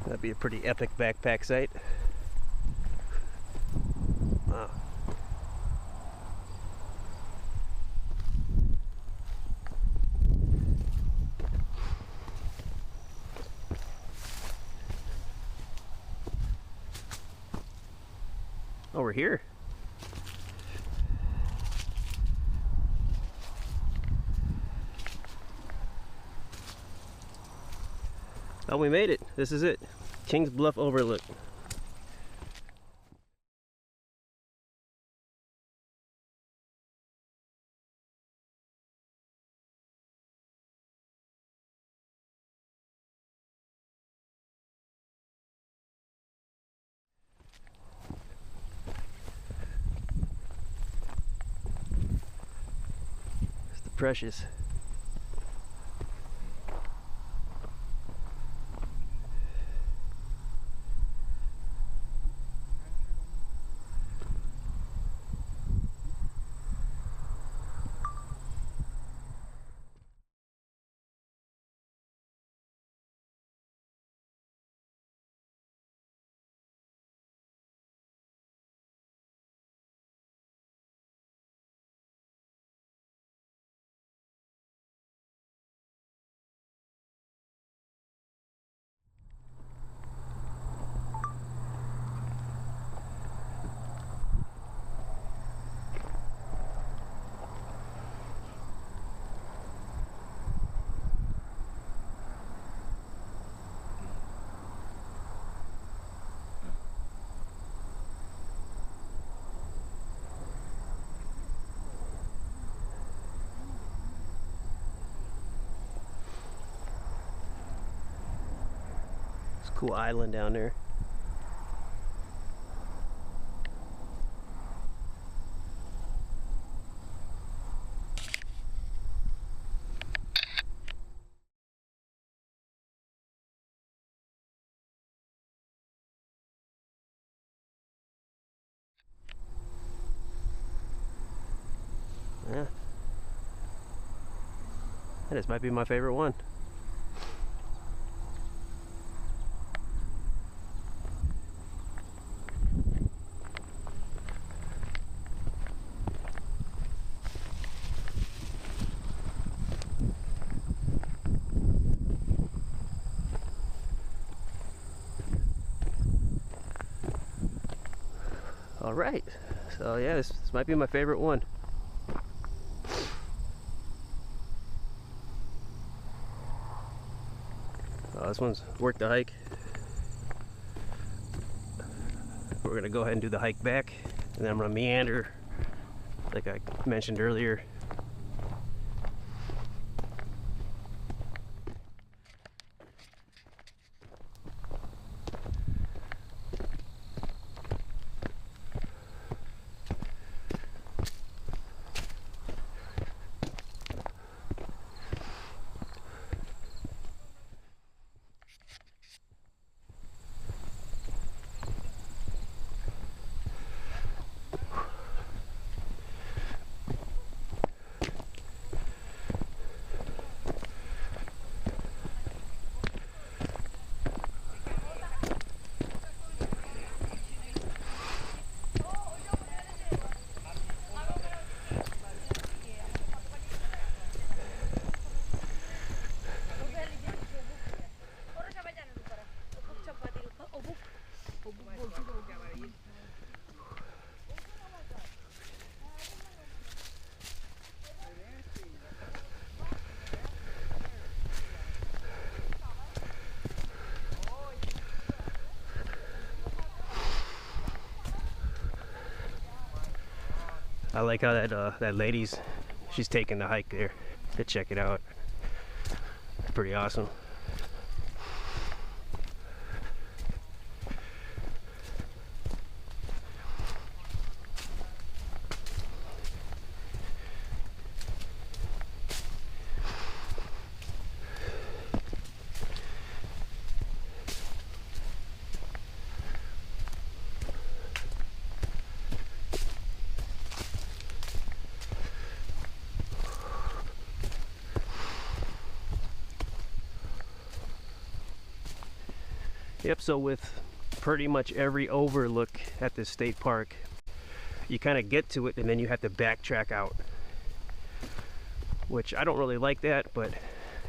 That'd be a pretty epic backpack site. Wow. Oh, we're here. Oh, we made it. This is it. Kings Bluff Overlook. It's the Precious. Cool island down there. This might be my favorite one. All right, so yeah, this might be my favorite one. This one's worth the hike. We're gonna go ahead and do the hike back, and then I'm gonna meander, like I mentioned earlier. I like how that lady's, she's taking the hike there to check it out. Pretty awesome. Yep, so with pretty much every overlook at this state park, you kind of get to it and then you have to backtrack out. Which I don't really like that, but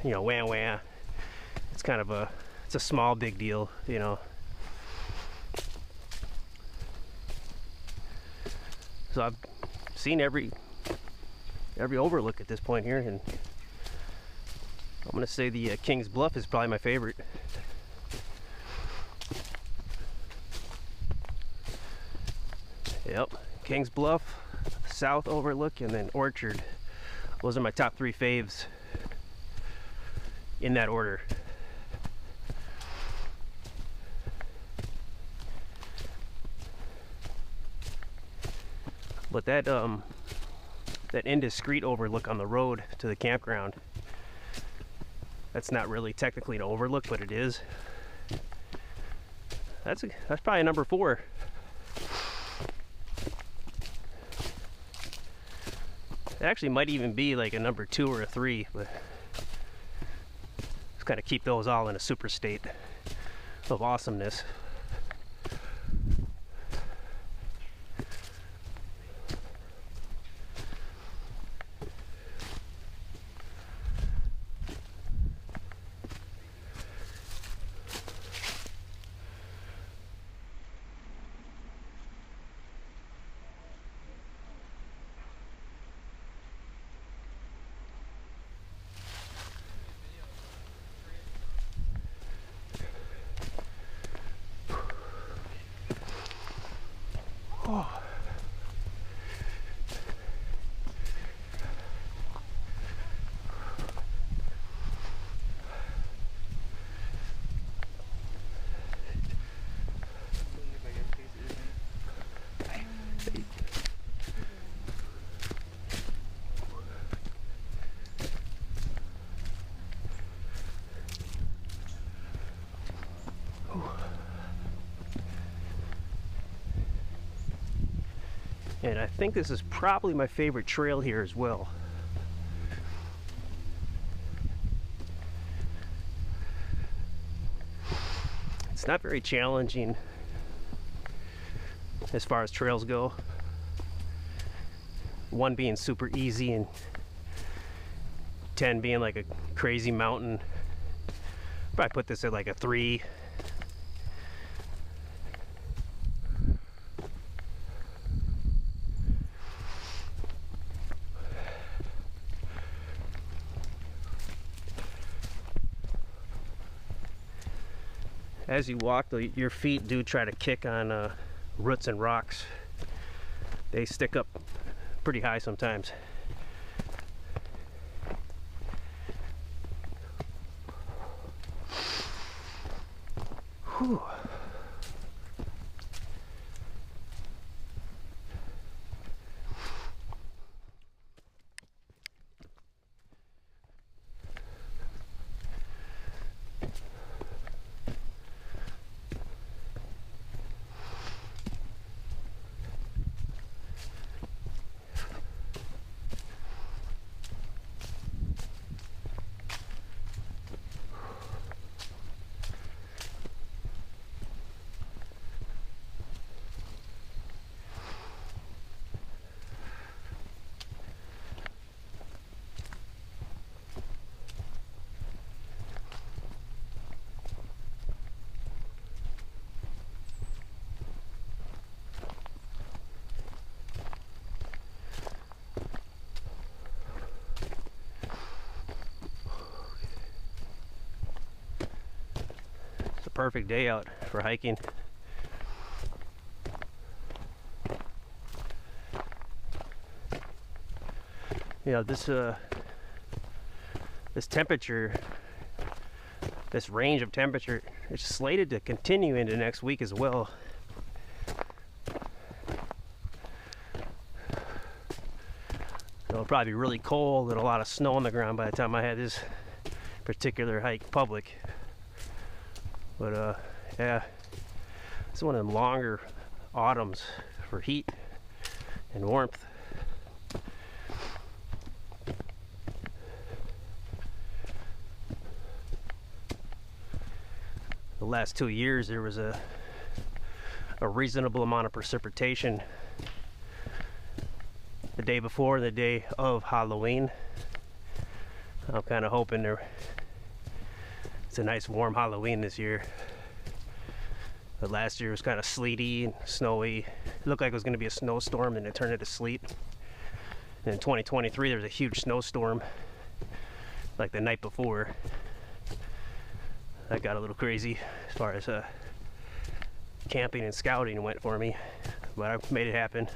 you know, wah wah. It's kind of it's a small big deal, you know. So I've seen every overlook at this point here, and I'm gonna say the King's Bluff is probably my favorite. Yep, King's Bluff, South Overlook, and then Orchard. Those are my top 3 faves in that order. But that indiscreet overlook on the road to the campground, that's not really technically an overlook, but it is. That's probably a number 4. It actually might even be like a number 2 or a 3, but just kind of keep those all in a super state of awesomeness. Oh. And I think this is probably my favorite trail here as well. It's not very challenging as far as trails go. One being super easy and 10 being like a crazy mountain. Probably put this at like a 3. As you walk, your feet do try to kick on roots and rocks. They stick up pretty high sometimes. Whew. Perfect day out for hiking. You know, this temperature, this range of temperature, it's slated to continue into next week as well. It'll probably be really cold and a lot of snow on the ground by the time I had this particular hike public. But yeah, it's one of them longer autumns for heat and warmth. The last 2 years there was a reasonable amount of precipitation the day before and the day of Halloween. I'm kind of hoping it's a nice warm Halloween this year. But last year was kind of sleety and snowy. It looked like it was going to be a snowstorm and it turned into sleet. And in 2023 there was a huge snowstorm like the night before. That got a little crazy as far as camping and scouting went for me. But I made it happen.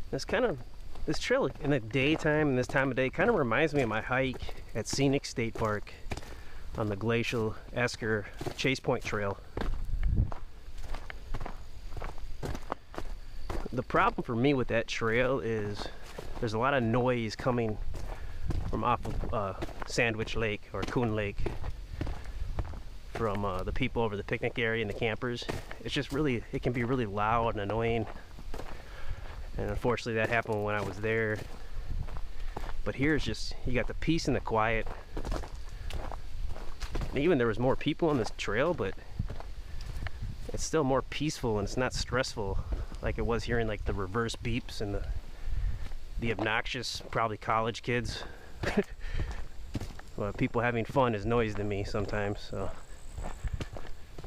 This trail in the daytime and this time of day kind of reminds me of my hike at Scenic State Park on the Glacial Esker Chase Point Trail. The problem for me with that trail is there's a lot of noise coming from off of Sandwich Lake or Coon Lake, from the people over the picnic area and the campers. It's just really, it can be really loud and annoying. And unfortunately that happened when I was there. But here it's just, you got the peace and the quiet. And even there was more people on this trail, but it's still more peaceful and it's not stressful like it was hearing like the reverse beeps and the obnoxious, probably college kids. Well, people having fun is noise to me sometimes, so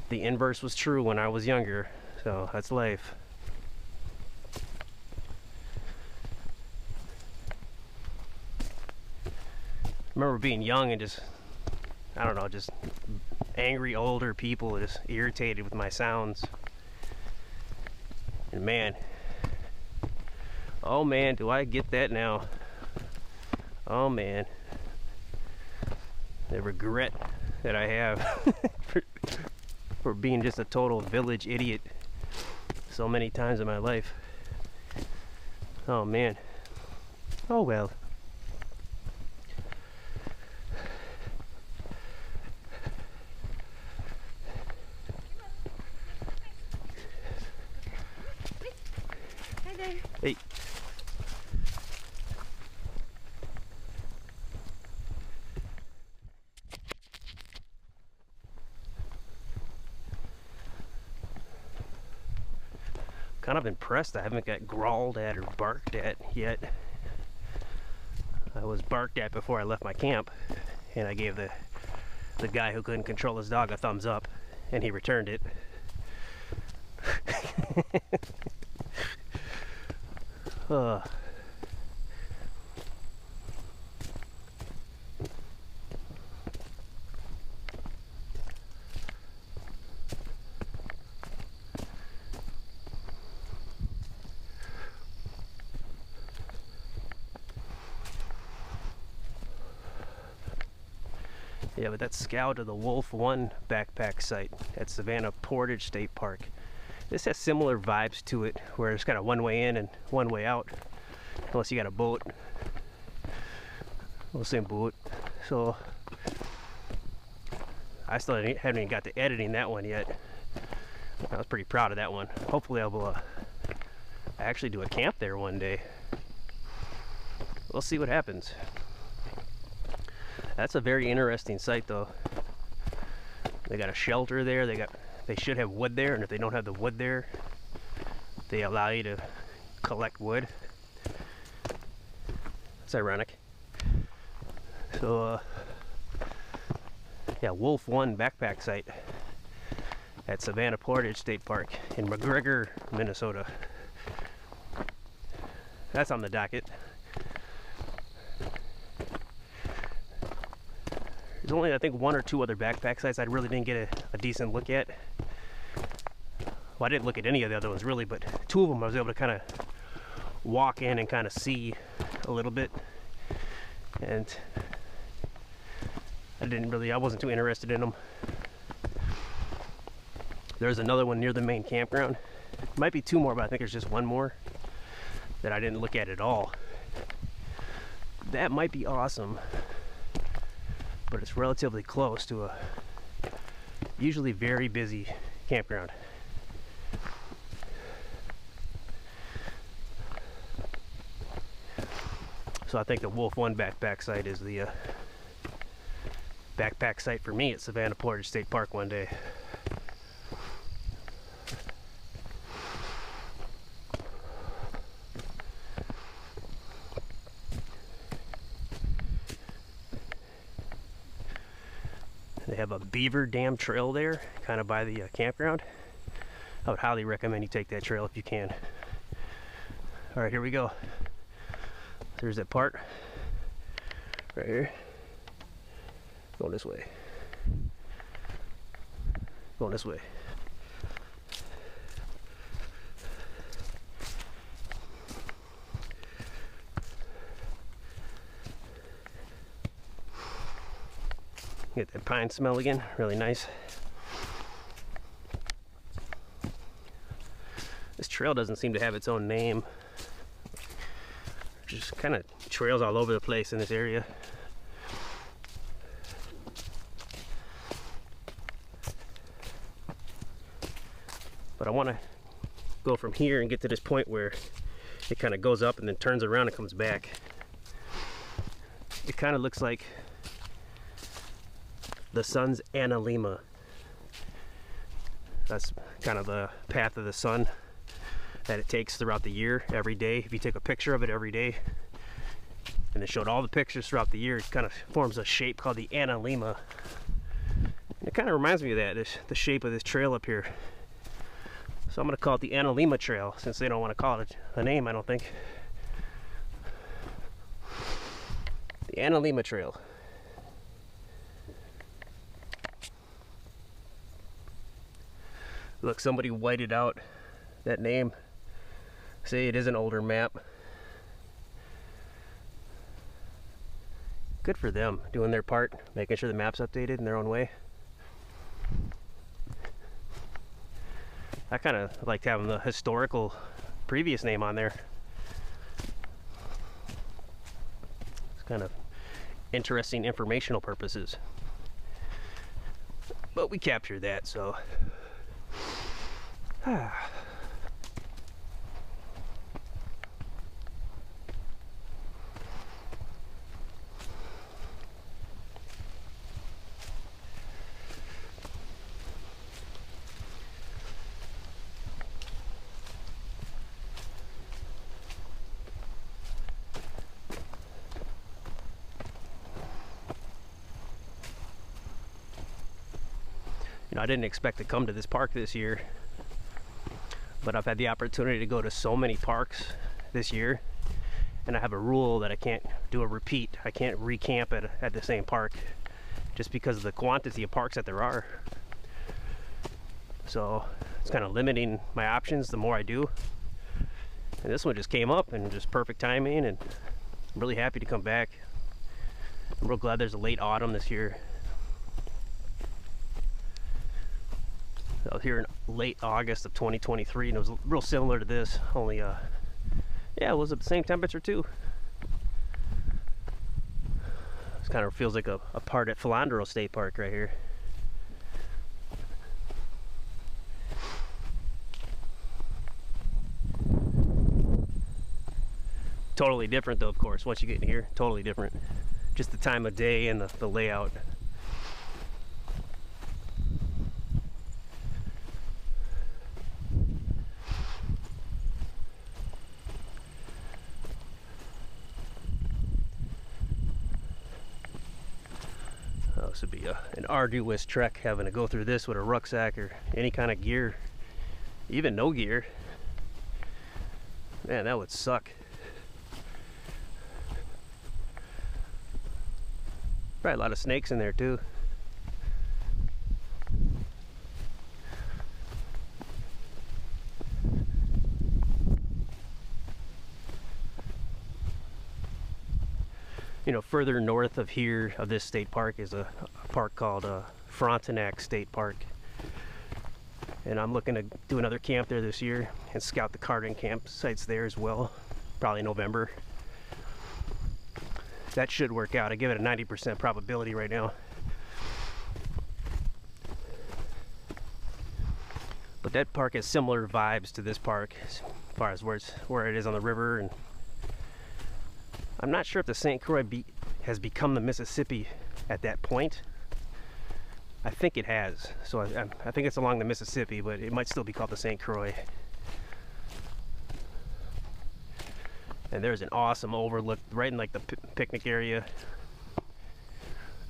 the inverse was true when I was younger, so that's life. I remember being young and just, I don't know, just angry older people just irritated with my sounds. And man, oh man, do I get that now. Oh man, the regret that I have for being just a total village idiot so many times in my life. Oh man, oh well. Hey. Kind of impressed I haven't got growled at or barked at yet. I was barked at before I left my camp, and I gave the guy who couldn't control his dog a thumbs up, and he returned it. Yeah, but that's Scout of the Wolf 1 backpack site at Savannah Portage State Park. This has similar vibes to it, where it's kind of one way in and one way out, unless you got a boat. Well, same boat. So I still haven't even got to editing that one yet. I was pretty proud of that one. Hopefully I'll actually do a camp there one day. We'll see what happens. That's a very interesting site though. They got a shelter there, they should have wood there, and if they don't have the wood there, they allow you to collect wood. It's ironic. So yeah, Wolf 1 backpack site at Savannah Portage State Park in McGregor, Minnesota. That's on the docket. There's only, I think, one or two other backpack sites I really didn't get a decent look at. Well, I didn't look at any of the other ones really, but two of them I was able to kind of walk in and kind of see a little bit. And I wasn't too interested in them. There's another one near the main campground. Might be two more, but I think there's just one more that I didn't look at all. That might be awesome, but it's relatively close to a usually very busy campground. So I think the Wolf 1 backpack site is the backpack site for me at Savannah Portage State Park one day. They have a beaver dam trail there, kind of by the campground. I would highly recommend you take that trail if you can. All right, here we go. There's that part right here. Going this way. Going this way. Get that pine smell again, really nice. This trail doesn't seem to have its own name. Just kind of trails all over the place in this area. But I want to go from here and get to this point where it kind of goes up and then turns around and comes back. It kind of looks like the sun's analemma. That's kind of the path of the sun that it takes throughout the year, every day. If you take a picture of it every day and then showed all the pictures throughout the year, it kind of forms a shape called the analemma. And it kind of reminds me of that, the shape of this trail up here. So I'm going to call it the Analemma Trail, since they don't want to call it a name, I don't think. The Analemma Trail. Look, somebody whited out that name. See, it is an older map. Good for them, doing their part, making sure the map's updated in their own way. I kind of liked having the historical previous name on there. It's kind of interesting informational purposes. But we captured that, so. You know, I didn't expect to come to this park this year, but I've had the opportunity to go to so many parks this year, and I have a rule that I can't do a repeat. I can't recamp at the same park just because of the quantity of parks that there are. So it's kind of limiting my options the more I do. And this one just came up and just perfect timing, and I'm really happy to come back. I'm real glad there's a late autumn this year. I was here in late August of 2023, and it was real similar to this, only yeah, it was the same temperature too. This kind of feels like a part at Philandro State Park right here. Totally different though, of course, once you get in here, totally different. Just the time of day and the layout. This would be an arduous trek, having to go through this with a rucksack or any kind of gear, even no gear. Man, that would suck. Probably a lot of snakes in there too. You know, further north of here, of this state park, is a park called Frontenac State Park. And I'm looking to do another camp there this year and scout the Cardin campsites there as well, probably November. That should work out. I give it a 90% probability right now. But that park has similar vibes to this park as far as where it is on the river, and I'm not sure if the St. Croix has become the Mississippi at that point. I think it has. So I think it's along the Mississippi, but it might still be called the St. Croix. And there's an awesome overlook right in like the picnic area. I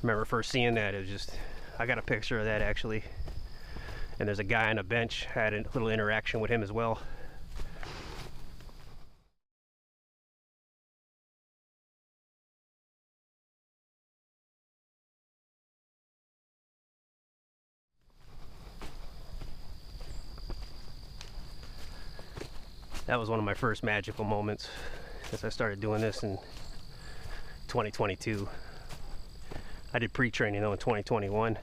remember first seeing that, it was just, I got a picture of that actually. And there's a guy on a bench, I had a little interaction with him as well. That was one of my first magical moments as I started doing this in 2022. I did pre-training though in 2021.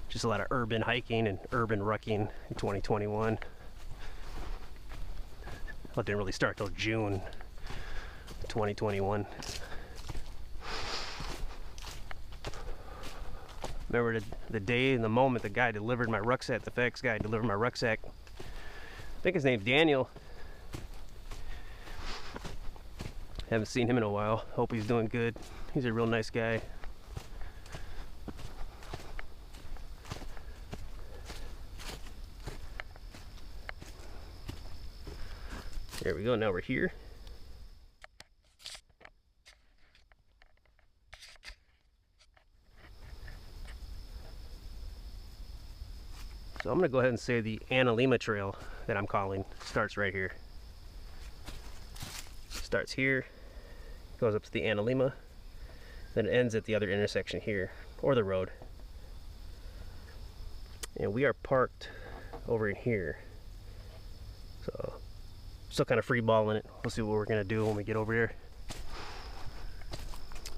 Just a lot of urban hiking and urban rucking in 2021. Well, it didn't really start till June 2021. Remember the day and the moment the guy delivered my rucksack, the FedEx guy delivered my rucksack. I think his name's Daniel. Haven't seen him in a while. Hope he's doing good. He's a real nice guy. There we go, now we're here. So I'm gonna go ahead and say the Analima Trail that I'm calling starts right here. Starts here, goes up to the Analima, then it ends at the other intersection here, or the road. And we are parked over in here. So, still kind of free balling it. We'll see what we're gonna do when we get over here.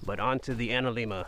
But on to the Analima.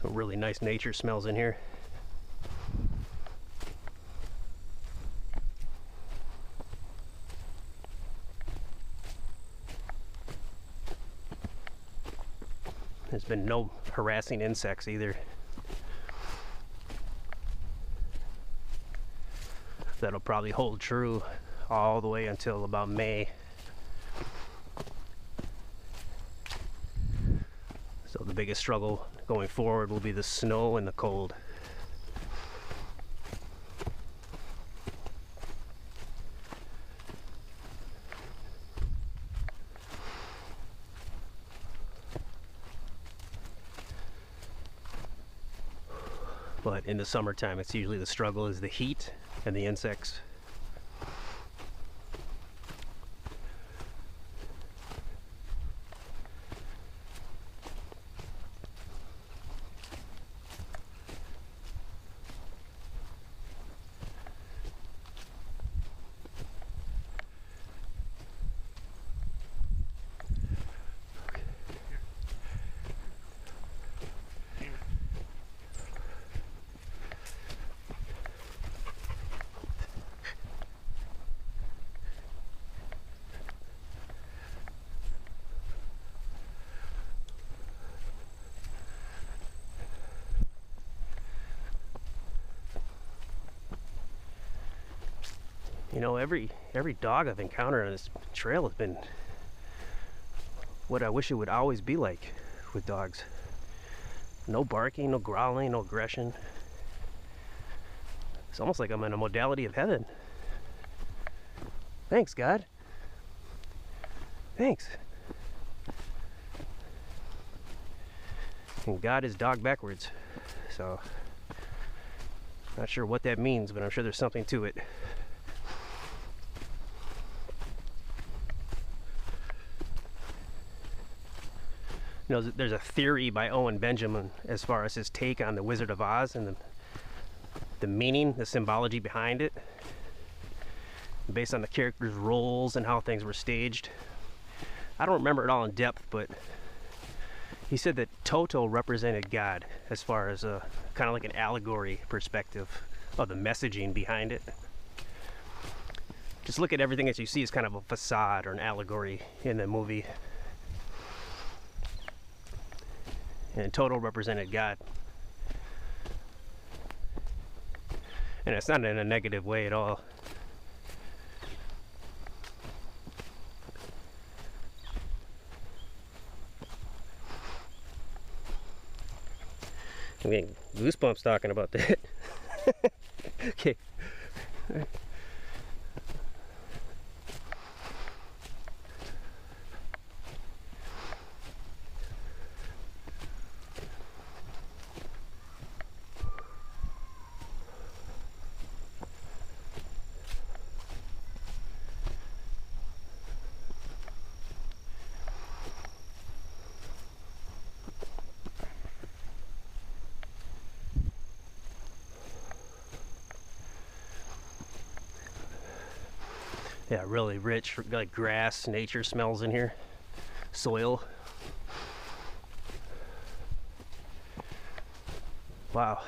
Some really nice nature smells in here. There's been no harassing insects either. That'll probably hold true all the way until about May. So the biggest struggle going forward will be the snow and the cold. But in the summertime, it's usually the struggle is the heat and the insects. You know, every dog I've encountered on this trail has been what I wish it would always be like with dogs. No barking, no growling, no aggression. It's almost like I'm in a modality of heaven. Thanks, God. Thanks. And God is dog backwards. So, not sure what that means, but I'm sure there's something to it. You know, there's a theory by Owen Benjamin as far as his take on the Wizard of Oz and the meaning, the symbology behind it, based on the characters' roles and how things were staged. I don't remember it all in depth, but he said that Toto represented God as far as a kind of like an allegory perspective of the messaging behind it. Just look at everything that you see as kind of a facade or an allegory in the movie. And Toto represented God. And it's not in a negative way at all. I'm getting goosebumps talking about that. Okay. Yeah, really rich, like grass, nature smells in here. Soil. Wow.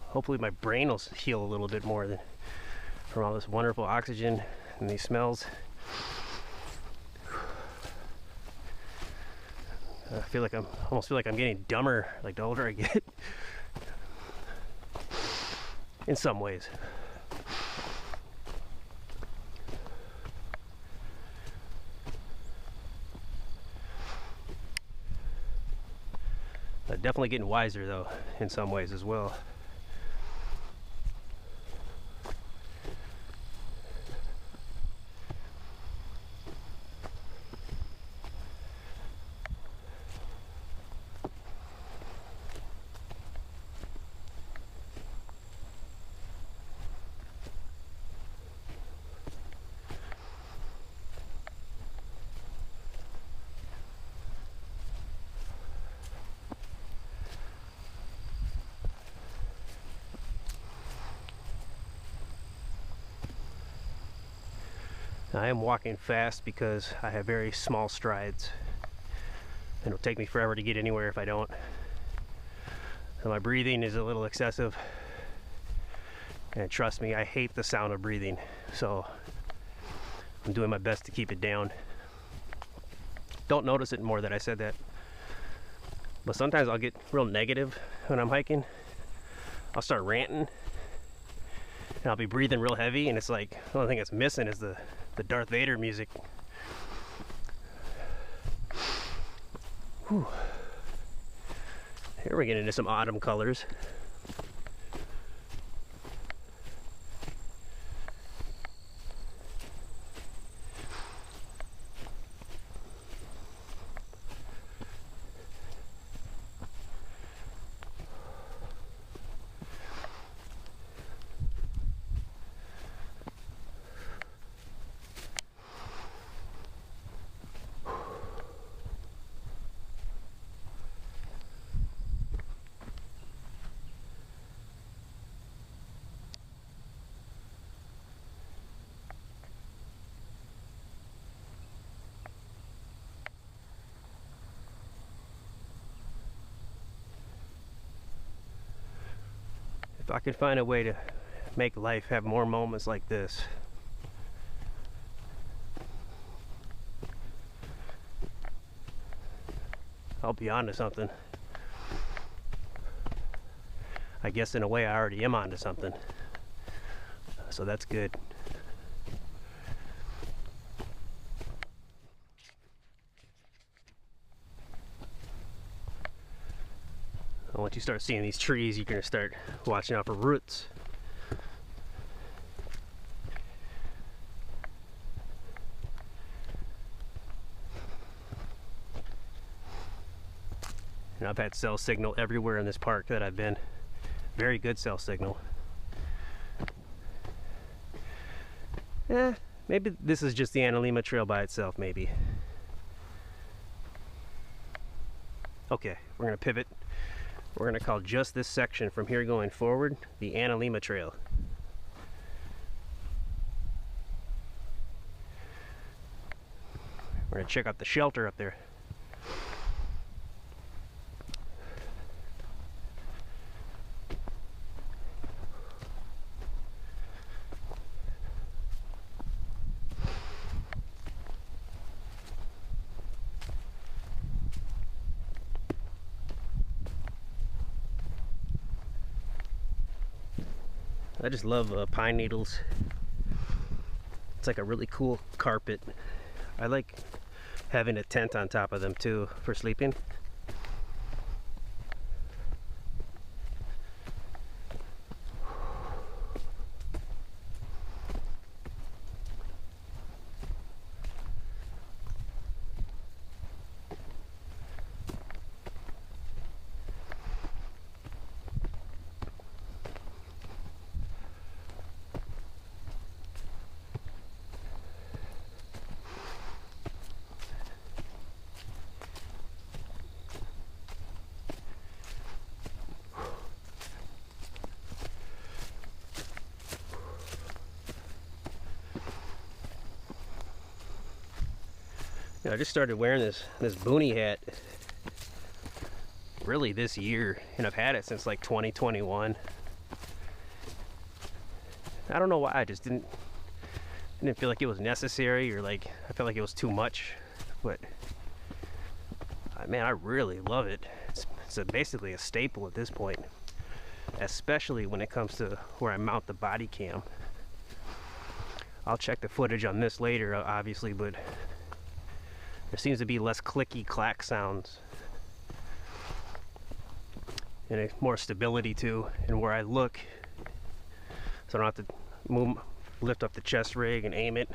Hopefully my brain will heal a little bit more from all this wonderful oxygen and these smells. I feel like almost feel like I'm getting dumber, like the older I get. In some ways. Definitely getting wiser though, in some ways as well. I am walking fast because I have very small strides. And it'll take me forever to get anywhere if I don't. So my breathing is a little excessive. And trust me, I hate the sound of breathing. So I'm doing my best to keep it down. Don't notice it more that I said that. But sometimes I'll get real negative when I'm hiking. I'll start ranting. And I'll be breathing real heavy, and it's like the only thing that's missing is the Darth Vader music. Whew. Here we're getting into some autumn colors. If I could find a way to make life have more moments like this. I'll be onto something. I guess in a way I already am onto something. So that's good. Once you start seeing these trees, you're going to start watching out for roots. And I've had cell signal everywhere in this park that I've been. Very good cell signal. Maybe this is just the Analima Trail by itself, maybe. Okay, we're going to pivot. We're going to call just this section from here going forward the Analima Trail. We're going to check out the shelter up there. I just love pine needles. It's like a really cool carpet. I like having a tent on top of them too for sleeping. I just started wearing this boonie hat really this year, and I've had it since like 2021. I don't know why, I just didn't feel like it was necessary, or like I felt like it was too much, but man, I really love it. It's basically a staple at this point, especially when it comes to where I mount the body cam. I'll check the footage on this later, obviously, but there seems to be less clicky clack sounds and more stability too, and where I look, so I don't have to lift up the chest rig and aim it.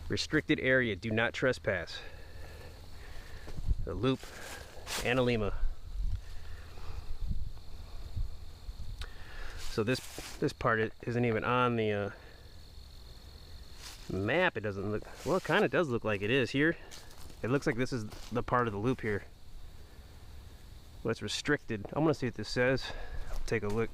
Restricted area, do not trespass. The loop, Analema. So this part isn't even on the map. It doesn't look, well, it kind of does look like it is here. It looks like this is the part of the loop here, but it's restricted. I'm gonna see what this says. I'll take a look.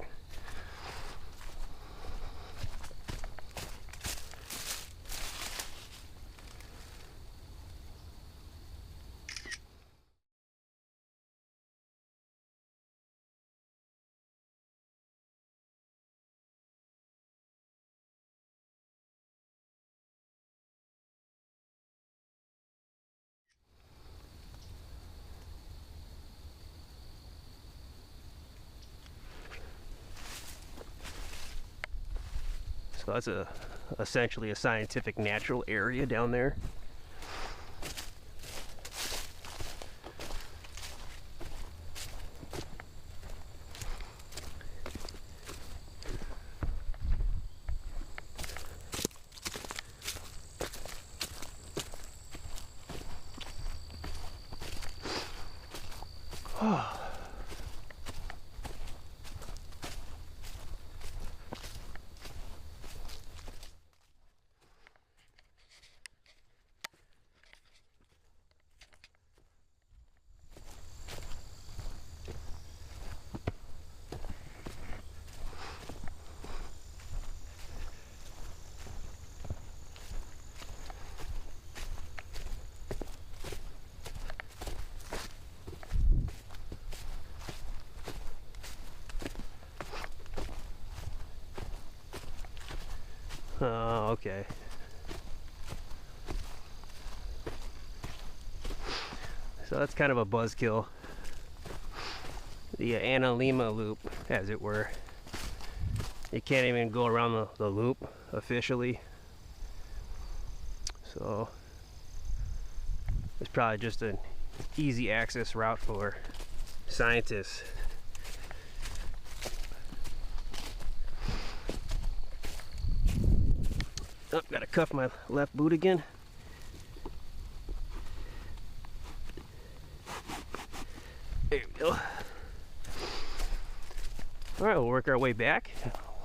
So that's essentially a scientific natural area down there. Oh, okay. So that's kind of a buzzkill. The Analema loop, as it were. You can't even go around the loop officially. So it's probably just an easy access route for scientists. Oh, gotta cuff my left boot again. There we go. All right, we'll work our way back.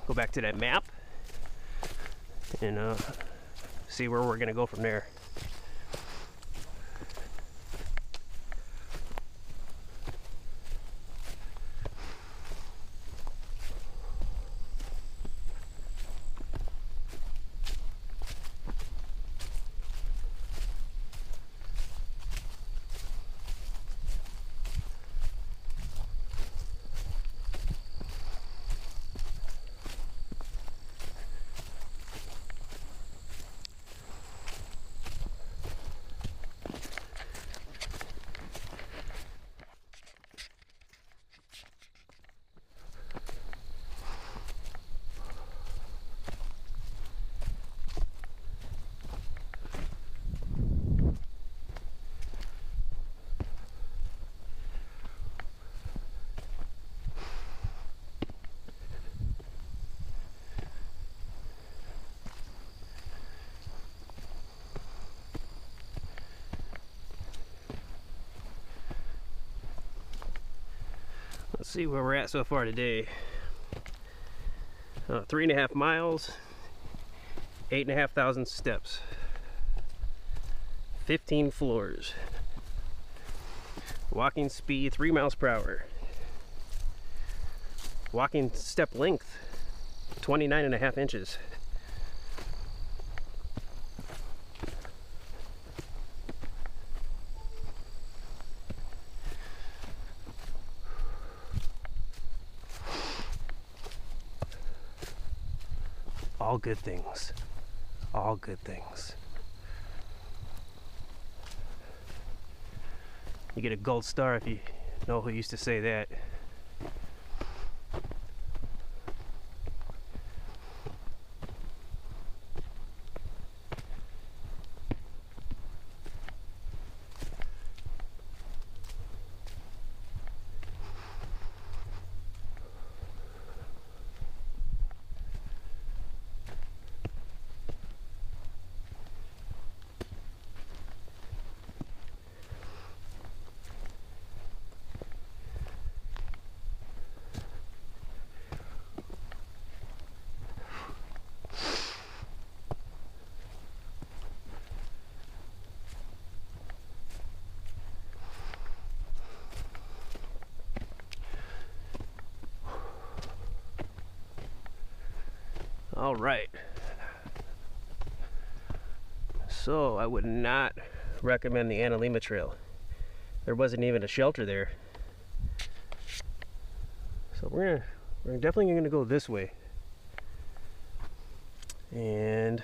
Go back to that map and see where we're gonna go from there. Let's see where we're at so far today. 3.5 miles, 8,500 steps, 15 floors, walking speed 3 miles per hour. walking step length, 29.5 inches. All good things. All good things. You get a gold star if you know who used to say that. All right. So I would not recommend the Analima Trail. There wasn't even a shelter there. So we're definitely gonna go this way. And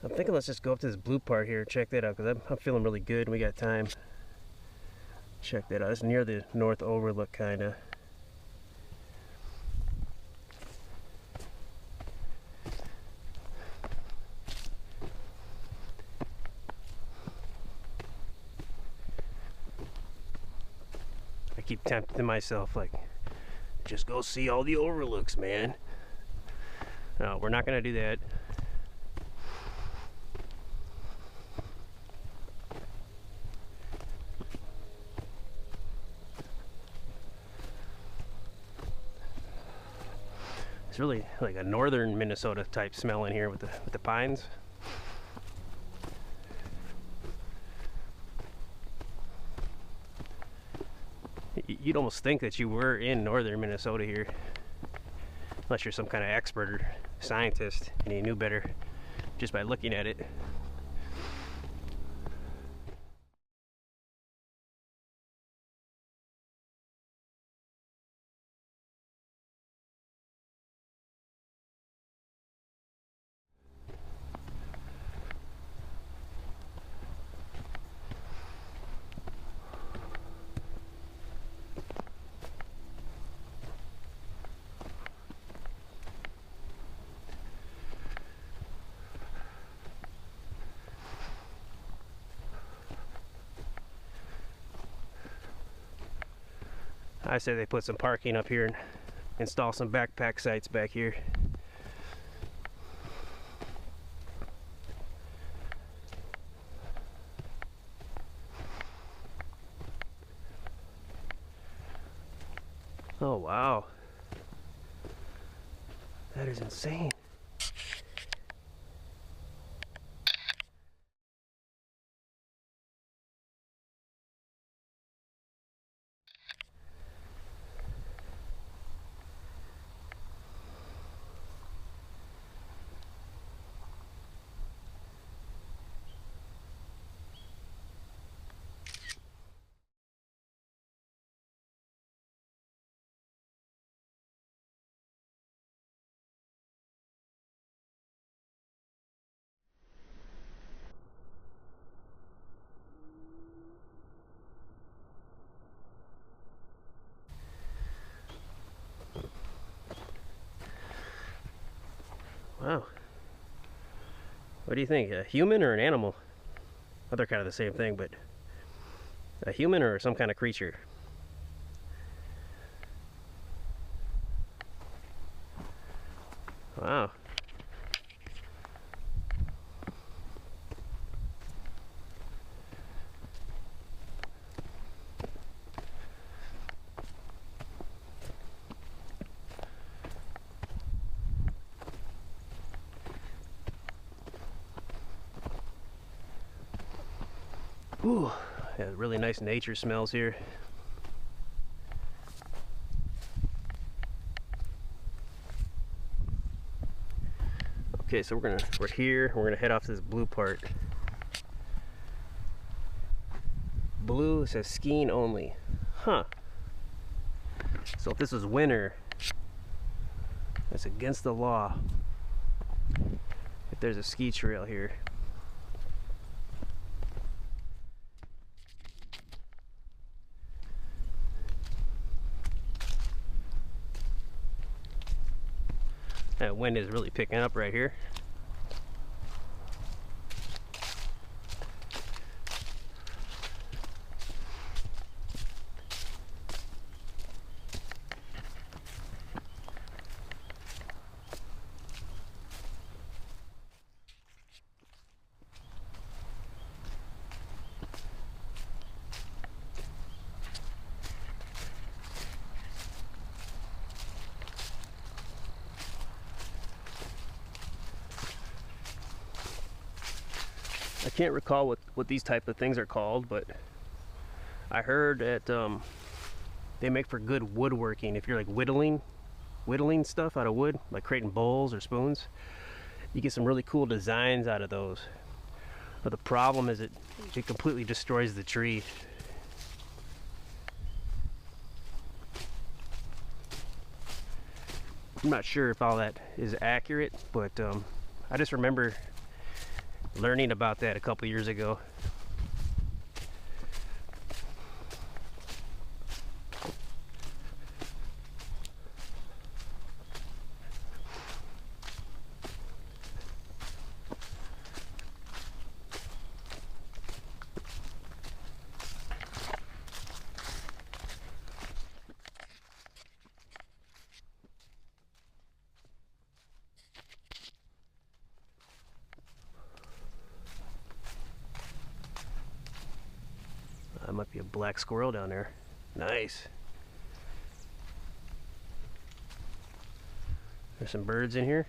I'm thinking let's just go up to this blue part here and check that out, because I'm feeling really good and we got time. Check that out. It's near the North Overlook kinda. I keep tempting myself like, just go see all the overlooks, man. No, we're not gonna do that. It's really like a northern Minnesota type smell in here with the pines. You'd almost think that you were in northern Minnesota here, unless you're some kind of expert or scientist and you knew better just by looking at it. I say they put some parking up here and install some backpack sites back here. Oh wow, that is insane. Wow. What do you think? A human or an animal? Well, they're kind of the same thing, but a human or some kind of creature? Wow. Ooh, yeah, really nice nature smells here. Okay, so we're here. We're gonna head off to this blue part. Blue says skiing only. Huh. So if this was winter, that's against the law. If there's a ski trail here. That wind is really picking up right here. I can't recall what these type of things are called, but I heard that they make for good woodworking. If you're like whittling stuff out of wood, like creating bowls or spoons, you get some really cool designs out of those. But the problem is it completely destroys the tree. I'm not sure if all that is accurate, but I just remember learning about that a couple years ago. That might be a black squirrel down there. Nice. There's some birds in here.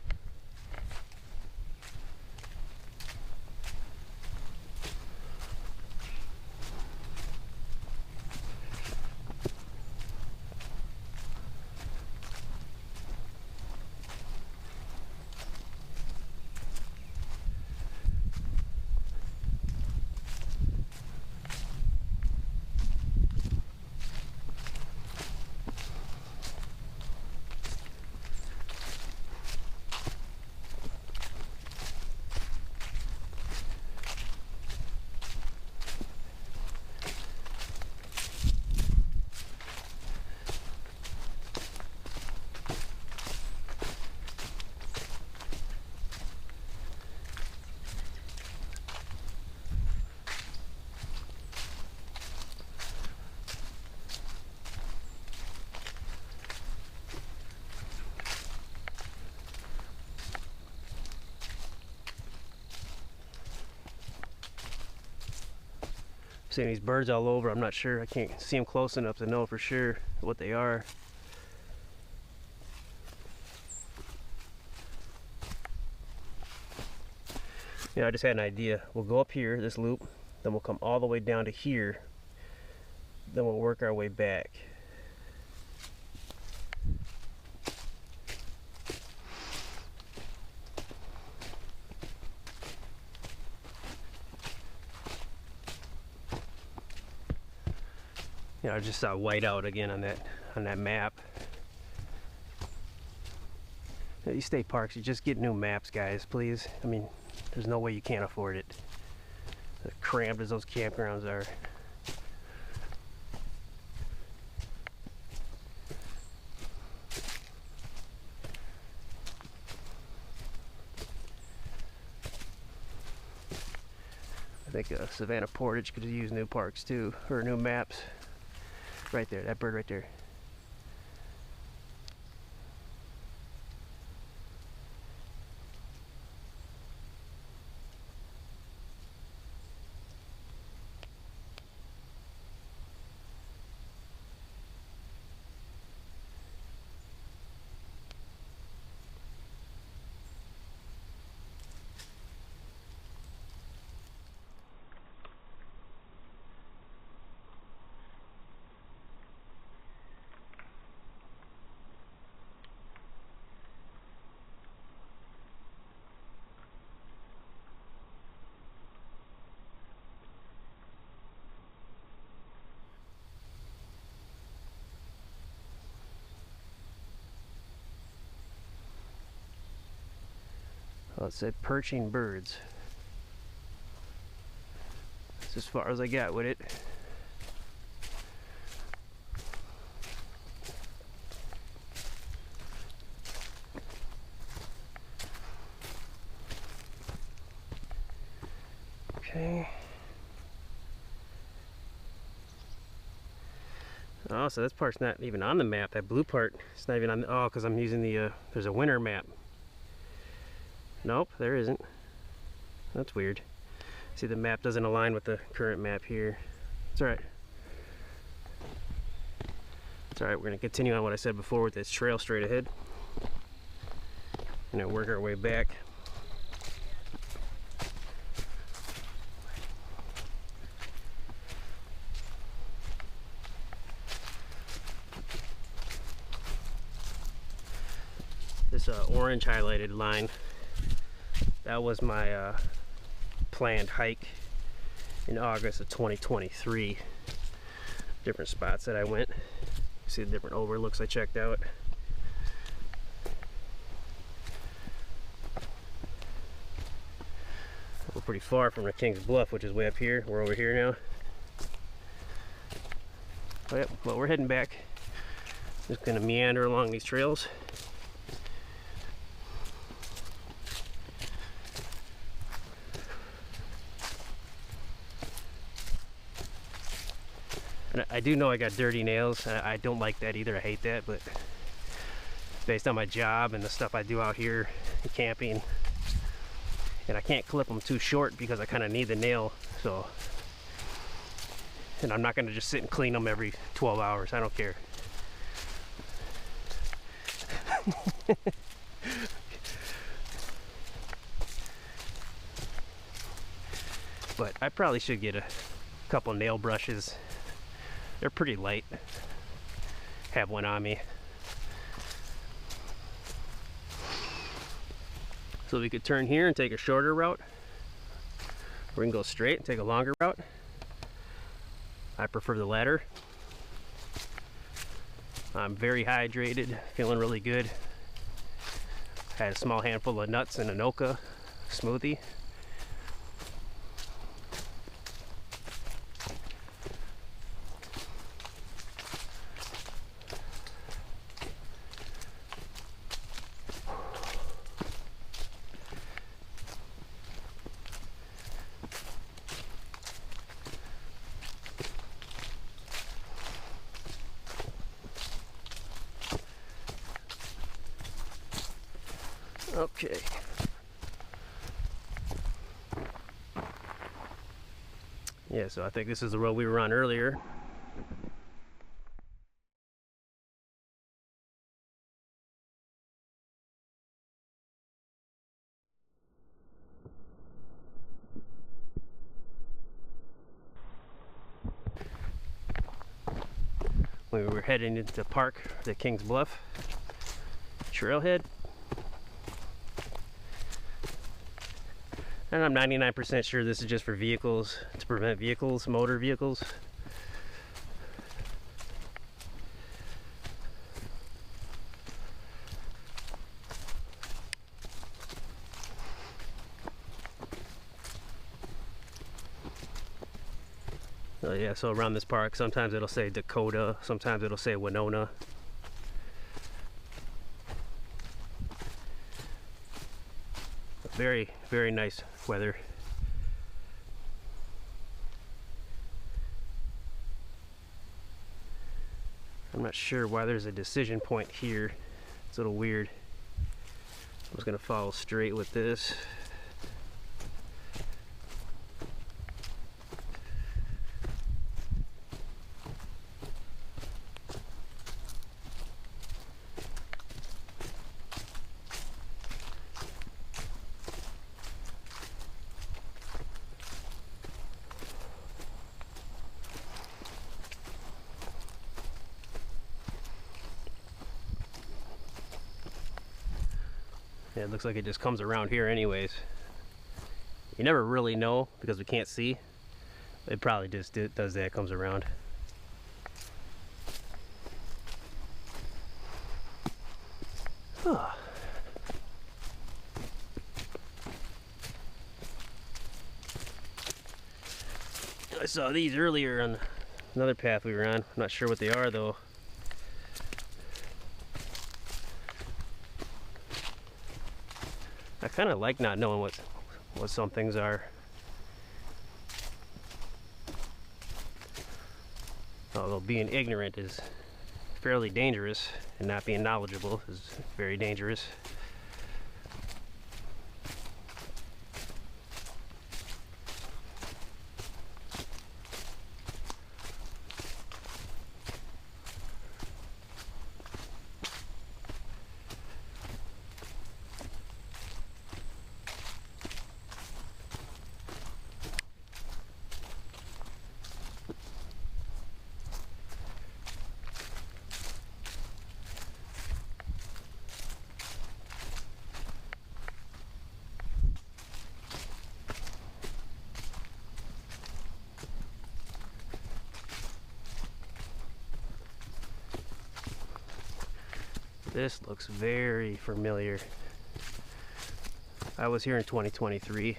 Seeing these birds all over, I'm not sure. I can't see them close enough to know for sure what they are. Yeah, I just had an idea. We'll go up here, this loop, then we'll come all the way down to here, then we'll work our way back. You know, I just saw white out again on that map. These state parks, you just get new maps, guys, please. I mean, there's no way you can't afford it. As cramped as those campgrounds are. I think Savannah Portage could use new parks too, or new maps. Right there, that bird right there. Oh, it said perching birds. That's as far as I got with it. Okay. Oh, so this part's not even on the map. That blue part, it's not even on the, oh, because I'm using the, there's a winter map. Nope, there isn't. That's weird. See, the map doesn't align with the current map here. It's alright. It's alright, we're going to continue on what I said before with this trail straight ahead. And work our way back. This orange highlighted line, that was my planned hike in August of 2023. Different spots that I went. You see the different overlooks I checked out. We're pretty far from the King's Bluff, which is way up here. We're over here now. Oh, yep, well, we're heading back. Just gonna meander along these trails. And I do know I got dirty nails. I don't like that either. I hate that, but based on my job and the stuff I do out here camping, and I can't clip them too short because I kind of need the nail. So, and I'm not going to just sit and clean them every 12 hours. I don't care. But I probably should get a couple nail brushes. They're pretty light. Have one on me. So we could turn here and take a shorter route. Or we can go straight and take a longer route. I prefer the latter. I'm very hydrated, feeling really good. Had a small handful of nuts and an Anoka smoothie. Okay. Yeah, so I think this is the road we were on earlier. We were heading into the park, the King's Bluff trailhead. And I'm 99% sure this is just for vehicles, to prevent vehicles, motor vehicles. So yeah, so around this park, sometimes it'll say Dakota, sometimes it'll say Winona. Very, very nice weather. I'm not sure why there's a decision point here. It's a little weird. I'm just gonna follow straight with this. Yeah, it looks like it just comes around here anyways. You never really know because we can't see. It probably just does that, comes around. I saw these earlier on another path we were on. I'm not sure what they are though. I kind of like not knowing what some things are. Although being ignorant is fairly dangerous, and not being knowledgeable is very dangerous. This looks very familiar. I was here in 2023.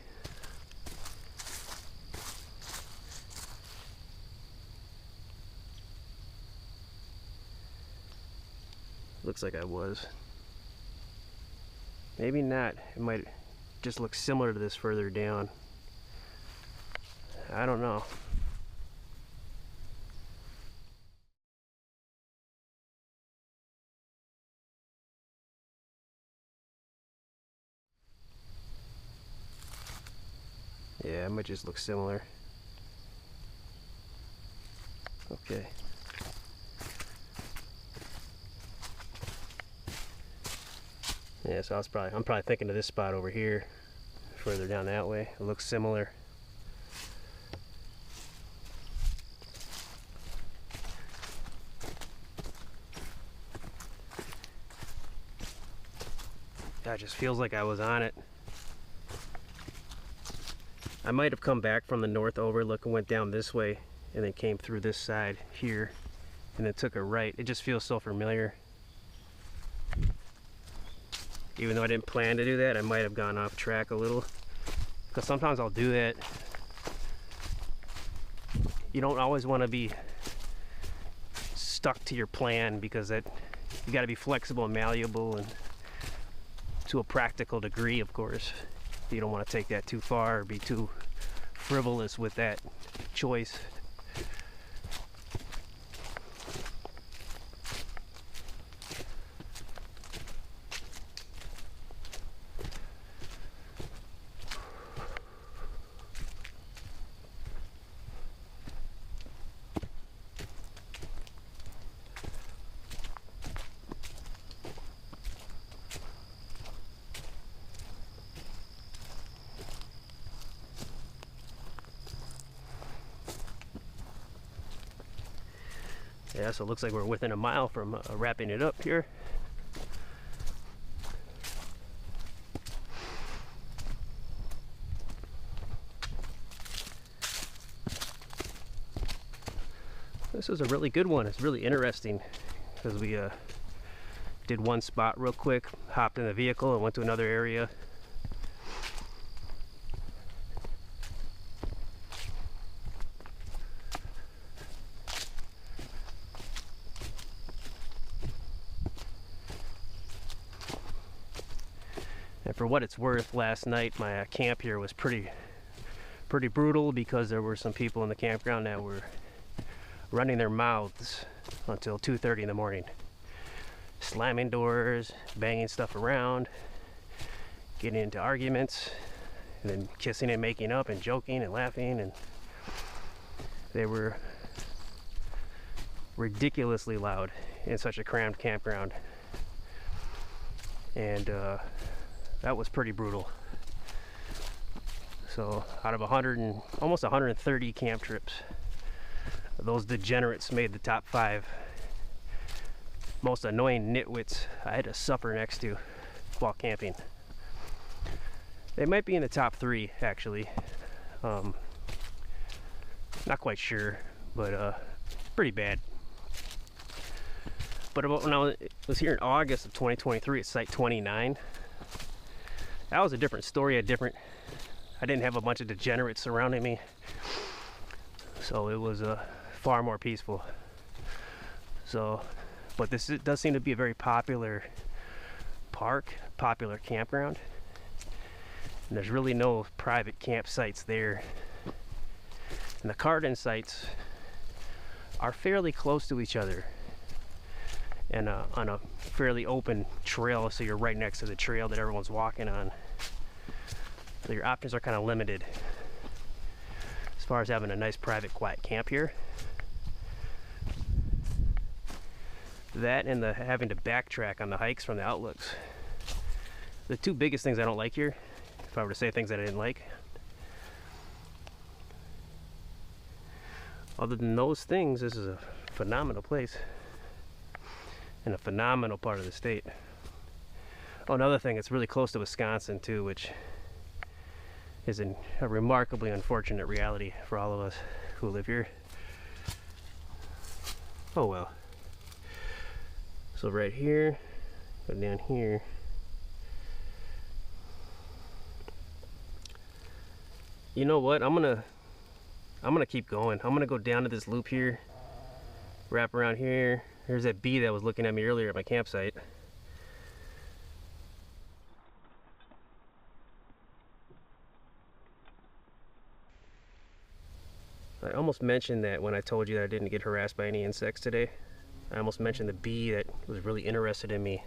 Looks like I was. Maybe not. It might just look similar to this further down. I don't know. Yeah, it might just look similar. Okay. Yeah, so I'm probably thinking of this spot over here, further down that way. It looks similar. Yeah, it just feels like I was on it. I might have come back from the north overlook and went down this way and then came through this side here and then took a right. It just feels so familiar. Even though I didn't plan to do that, I might have gone off track a little. Because sometimes I'll do that. You don't always want to be stuck to your plan, because you got to be flexible and malleable, and to a practical degree, of course. You don't want to take that too far or be too frivolous with that choice. Yeah, so it looks like we're within a mile from wrapping it up here. This is a really good one. It's really interesting because we did one spot real quick, hopped in the vehicle and went to another area. And for what it's worth, last night my camp here was pretty brutal, because there were some people in the campground that were running their mouths until 2:30 in the morning, slamming doors, banging stuff around, getting into arguments, and then kissing and making up and joking and laughing, and they were ridiculously loud in such a crammed campground. And that was pretty brutal. So out of almost 130 camp trips, those degenerates made the top 5 most annoying nitwits I had to suffer next to while camping. They might be in the top 3 actually. Not quite sure, but pretty bad. But when I was here in August of 2023 at Site 29, that was a different story. I didn't have a bunch of degenerates surrounding me. So it was far more peaceful. So, but does seem to be a very popular park, popular campground. And there's really no private campsites there. And the Cardin sites are fairly close to each other and on a fairly open trail, so you're right next to the trail that everyone's walking on. So your options are kind of limited as far as having a nice private quiet camp here. That and the having to backtrack on the hikes from the outlooks. The two biggest things I don't like here, if I were to say things that I didn't like. Other than those things, this is a phenomenal place and a phenomenal part of the state. Oh, another thing, it's really close to Wisconsin too, which is a remarkably unfortunate reality for all of us who live here. Oh well. So right here, go down here. You know what? I'm gonna keep going. I'm gonna go down to this loop here, wrap around here. There's that bee that was looking at me earlier at my campsite. I almost mentioned that when I told you that I didn't get harassed by any insects today. I almost mentioned the bee that was really interested in me.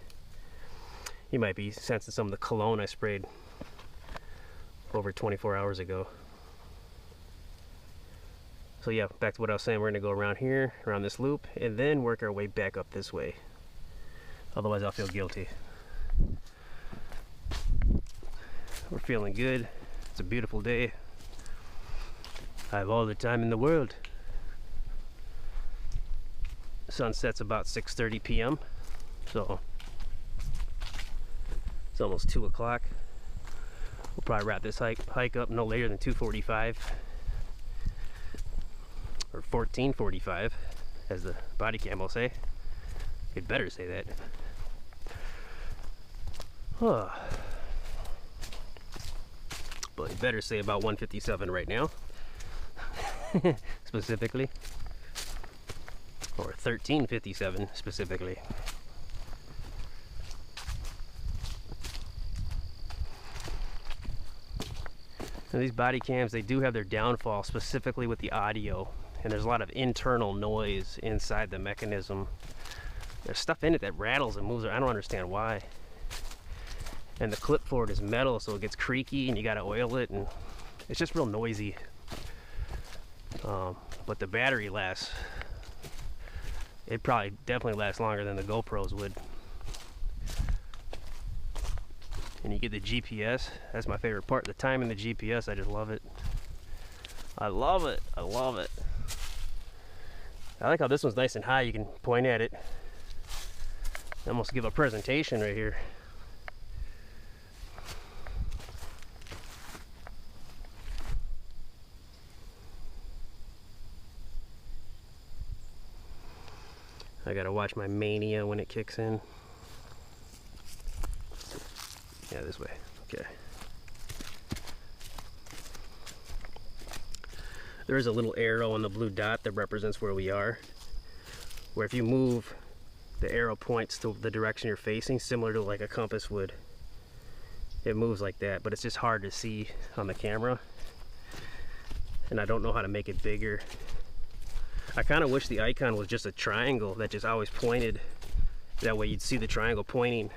You might be sensing some of the cologne I sprayed over 24 hours ago. So yeah, back to what I was saying, we're gonna go around here, around this loop, and then work our way back up this way. Otherwise I'll feel guilty. We're feeling good. It's a beautiful day. I have all the time in the world. Sunset's about 6:30 p.m. So it's almost 2 o'clock. We'll probably wrap this hike up no later than 2:45 or 14:45, as the body cam will say. It better say that. Oh. But it better say about 1:57 right now. Specifically, or 13:57 specifically. And these body cams, they do have their downfall, specifically with the audio, and there's a lot of internal noise inside the mechanism. There's stuff in it that rattles and moves. I don't understand why. And the clipboard is metal, so it gets creaky and you gotta oil it, and it's just real noisy. But the battery lasts. It probably definitely lasts longer than the GoPros would. And you get the GPS. That's my favorite part. The time in the GPS, I just love it. I love it. I love it. I like how this one's nice and high. You can point at it. Almost give a presentation right here. I gotta watch my mania when it kicks in. Yeah, this way. Okay. There is a little arrow on the blue dot that represents where we are. Where if you move, the arrow points to the direction you're facing, similar to like a compass would. It moves like that, but it's just hard to see on the camera. And I don't know how to make it bigger. I kind of wish the icon was just a triangle that just always pointed. That way you'd see the triangle pointing.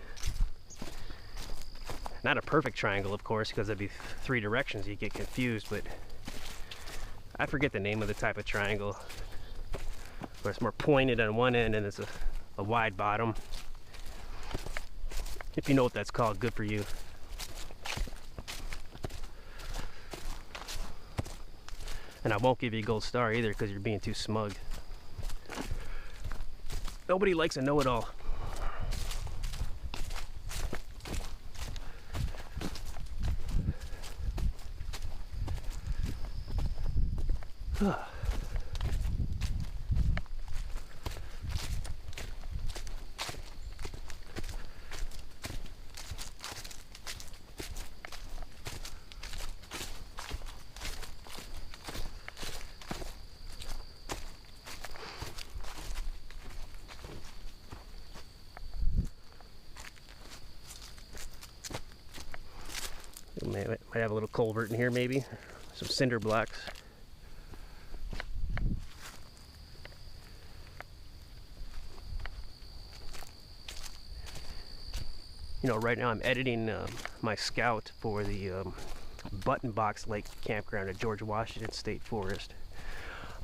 Not a perfect triangle, of course, because there'd be 3 directions. You'd get confused, but I forget the name of the type of triangle. Where it's more pointed on one end and it's a wide bottom. If you know what that's called, good for you. And I won't give you a gold star either because you're being too smug. Nobody likes a know-it-all. Might have a little culvert in here, maybe. Some cinder blocks. You know, right now I'm editing my scout for the Button Box Lake campground at George Washington State Forest.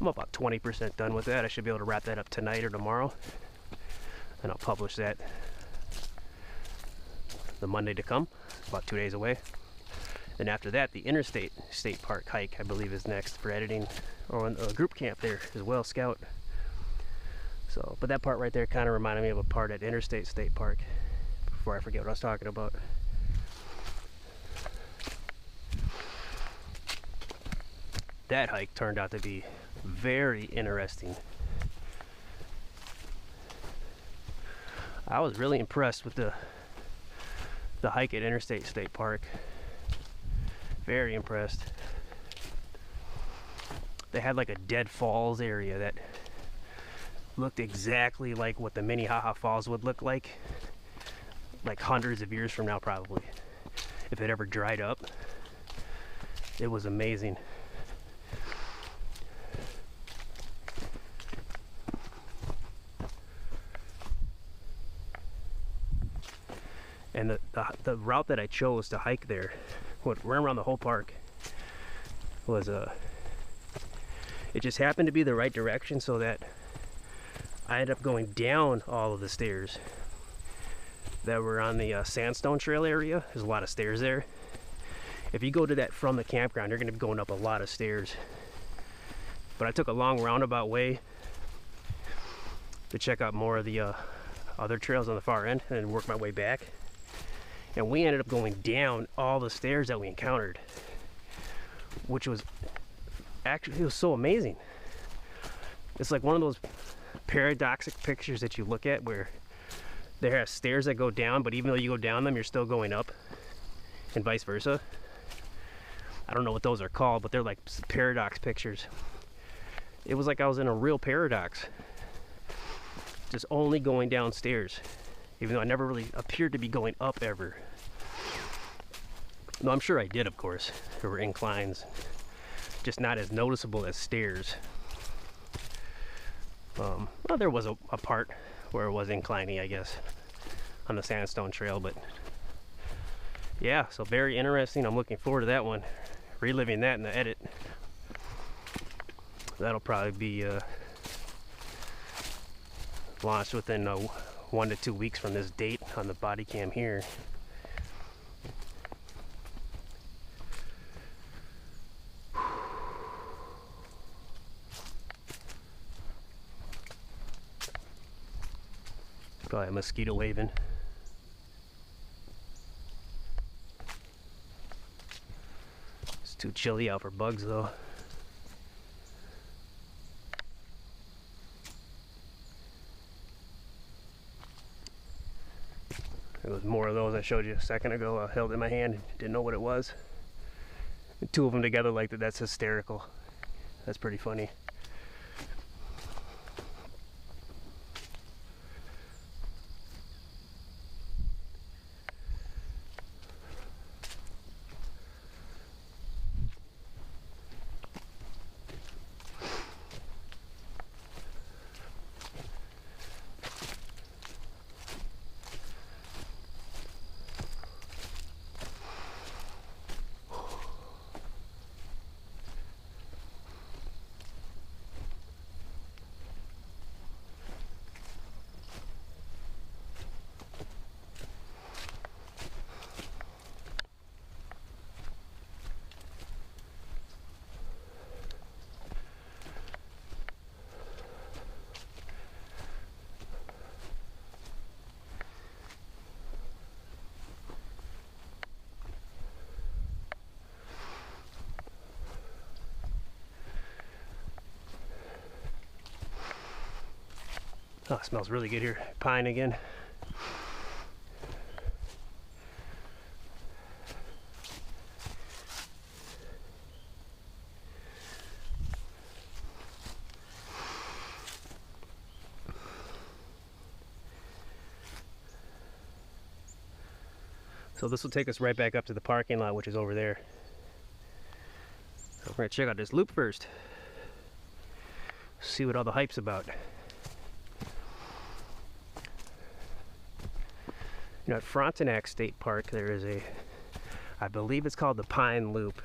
I'm about 20% done with that. I should be able to wrap that up tonight or tomorrow, and I'll publish that the Monday to come, about 2 days away. And after that, the Interstate State Park hike, I believe, is next for editing, or a group camp there as well, scout. So, but that part right there kind of reminded me of a part at Interstate State Park, before I forget what I was talking about. That hike turned out to be very interesting. I was really impressed with the hike at Interstate State Park. Very impressed. They had like a dead falls area that looked exactly like what the Minnehaha Falls would look like hundreds of years from now, probably, if it ever dried up. It was amazing. And the route that I chose to hike there, what ran around the whole park, was it just happened to be the right direction, so that I ended up going down all of the stairs that were on the Sandstone Trail area. There's a lot of stairs there. If you go to that from the campground, you're going to be going up a lot of stairs. But I took a long roundabout way to check out more of the other trails on the far end and work my way back. And we ended up going down all the stairs that we encountered, which was actually, it was so amazing. It's like one of those paradoxic pictures that you look at where there are stairs that go down, but even though you go down them, you're still going up, and vice versa. I don't know what those are called, but they're like paradox pictures. It was like I was in a real paradox, just only going downstairs, even though I never really appeared to be going up ever. No, I'm sure I did, of course. There were inclines, just not as noticeable as stairs. Well, there was a part where it was inclining, I guess, on the Sandstone Trail, but yeah, so very interesting. I'm looking forward to that one, reliving that in the edit. That'll probably be launched within 1 to 2 weeks from this date on the body cam here. Probably a mosquito waving. It's too chilly out for bugs though. There was more of those I showed you a second ago. I held in my hand, didn't know what it was. And 2 of them together like that, that's hysterical. That's pretty funny. Oh, it smells really good here. Pine again. So this will take us right back up to the parking lot, which is over there. We're gonna check out this loop first. See what all the hype's about. You know, at Frontenac State Park, there is a, I believe it's called the Pine Loop.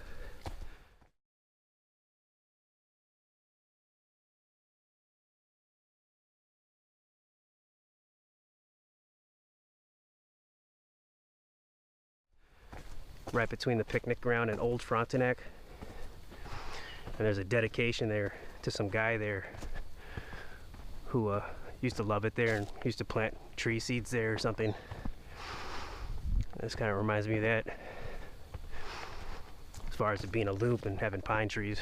Right between the picnic ground and Old Frontenac. And there's a dedication there to some guy there who used to love it there and used to plant tree seeds there or something. This kind of reminds me of that, as far as it being a loop and having pine trees.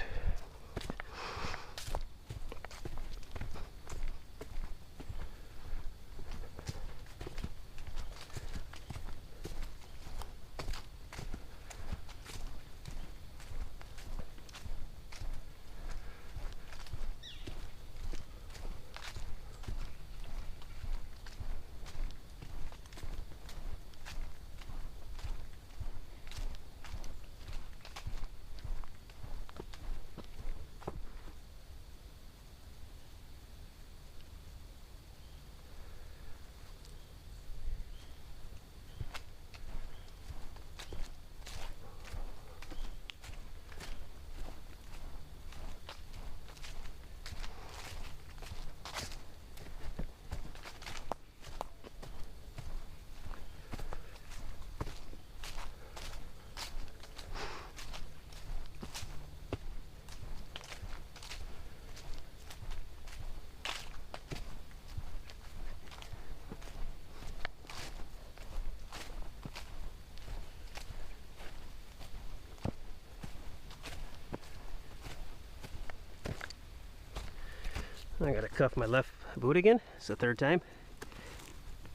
I gotta cuff my left boot again. It's the third time.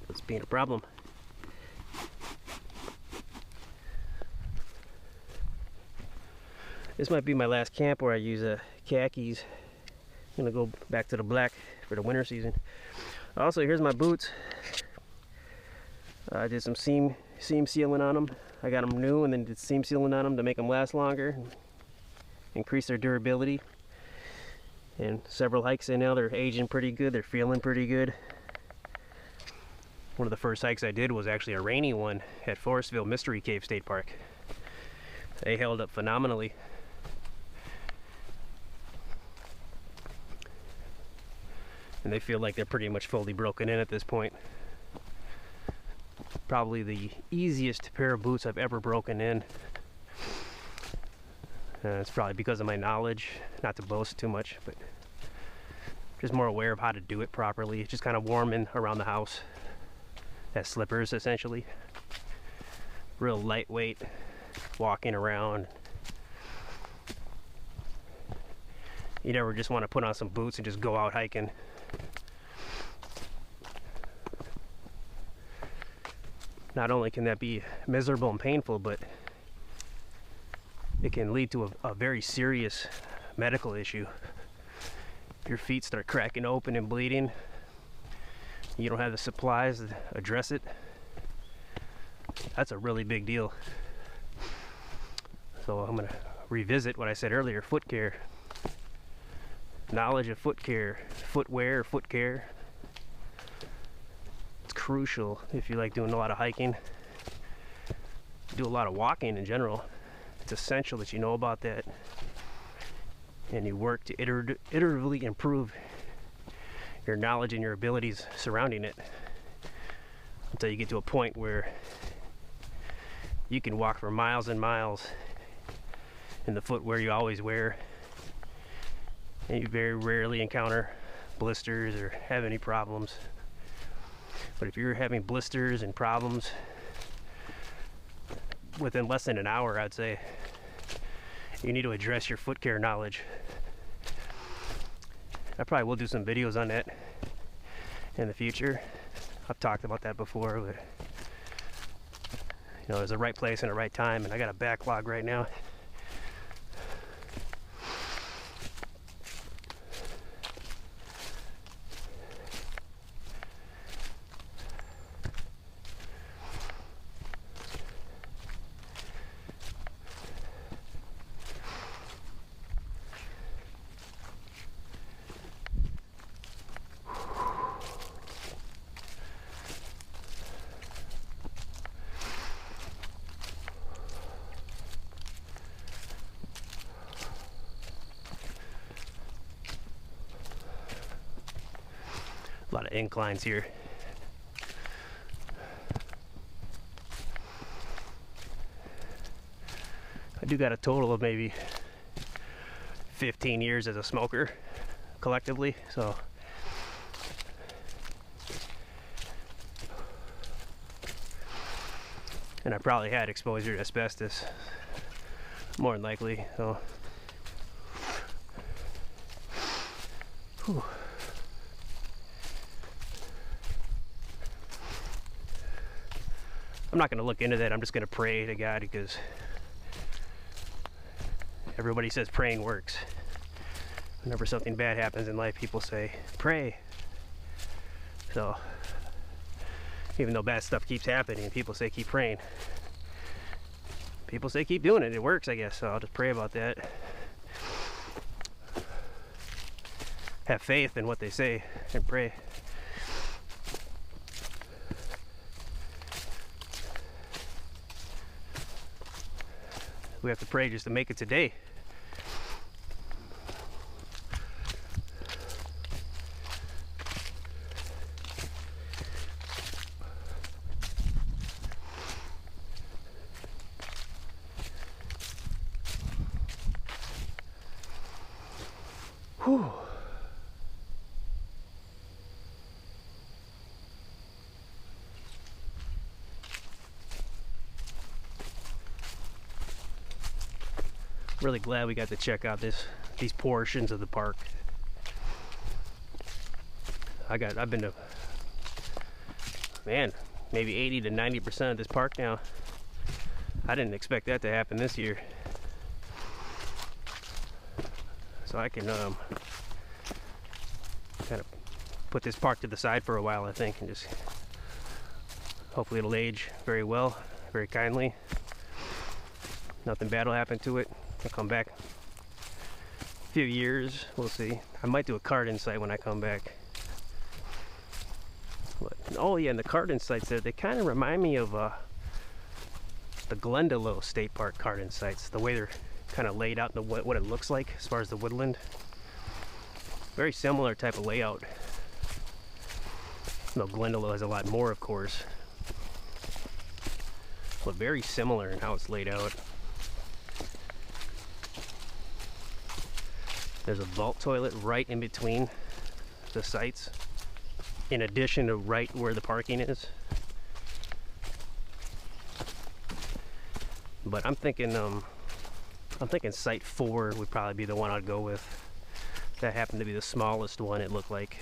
It's being a problem. This might be my last camp where I use khakis. I'm gonna go back to the black for the winter season. Also, here's my boots. I did some seam sealing on them. I got them new and then did seam sealing on them to make them last longer, increase their durability. And several hikes in now, they're aging pretty good, they're feeling pretty good. One of the first hikes I did was actually a rainy one at Forestville Mystery Cave State Park. They held up phenomenally. And they feel like they're pretty much fully broken in at this point. Probably the easiest pair of boots I've ever broken in. It's probably because of my knowledge, not to boast too much, but just more aware of how to do it properly. Just kind of warming around the house as slippers, essentially. Real lightweight, walking around. You never just want to put on some boots and just go out hiking. Not only can that be miserable and painful, but it can lead to a very serious medical issue. If your feet start cracking open and bleeding, you don't have the supplies to address it, that's a really big deal. So I'm going to revisit what I said earlier, foot care. Knowledge of foot care, footwear, foot care. It's crucial if you like doing a lot of hiking, do a lot of walking in general. It's essential that you know about that and you work to iteratively improve your knowledge and your abilities surrounding it until you get to a point where you can walk for miles and miles in the footwear you always wear, and you very rarely encounter blisters or have any problems. But if you're having blisters and problems within less than an hour, I'd say you need to address your foot care knowledge. I probably will do some videos on that in the future. I've talked about that before, but you know, there's a right place and a right time, and I got a backlog right now. inclines here. I do got a total of maybe 15 years as a smoker collectively, so and I probably had exposure to asbestos more than likely, so whew. I'm not going to look into that. I'm just going to pray to God, because everybody says praying works. Whenever something bad happens in life, people say, pray. So, even though bad stuff keeps happening, people say keep praying. People say keep doing it. It works, I guess. So I'll just pray about that. Have faith in what they say and pray. We have to pray just to make it today. Whew. Really glad we got to check out these portions of the park. I've been to, man, maybe 80 to 90% of this park now. I didn't expect that to happen this year. So I can kind of put this park to the side for a while, I think, and just hopefully it'll age very well, very kindly. Nothing bad will happen to it. I'll come back a few years, we'll see. I might do a card insight when I come back. But, oh yeah, and the card insights there, they kind of remind me of the Glendalough State Park card insights, the way they're kind of laid out and what it looks like as far as the woodland. Very similar type of layout. No, Glendalough has a lot more, of course, but very similar in how it's laid out. There's a vault toilet right in between the sites, in addition to right where the parking is. But I'm thinking site 4 would probably be the one I'd go with. That happened to be the smallest one, it looked like.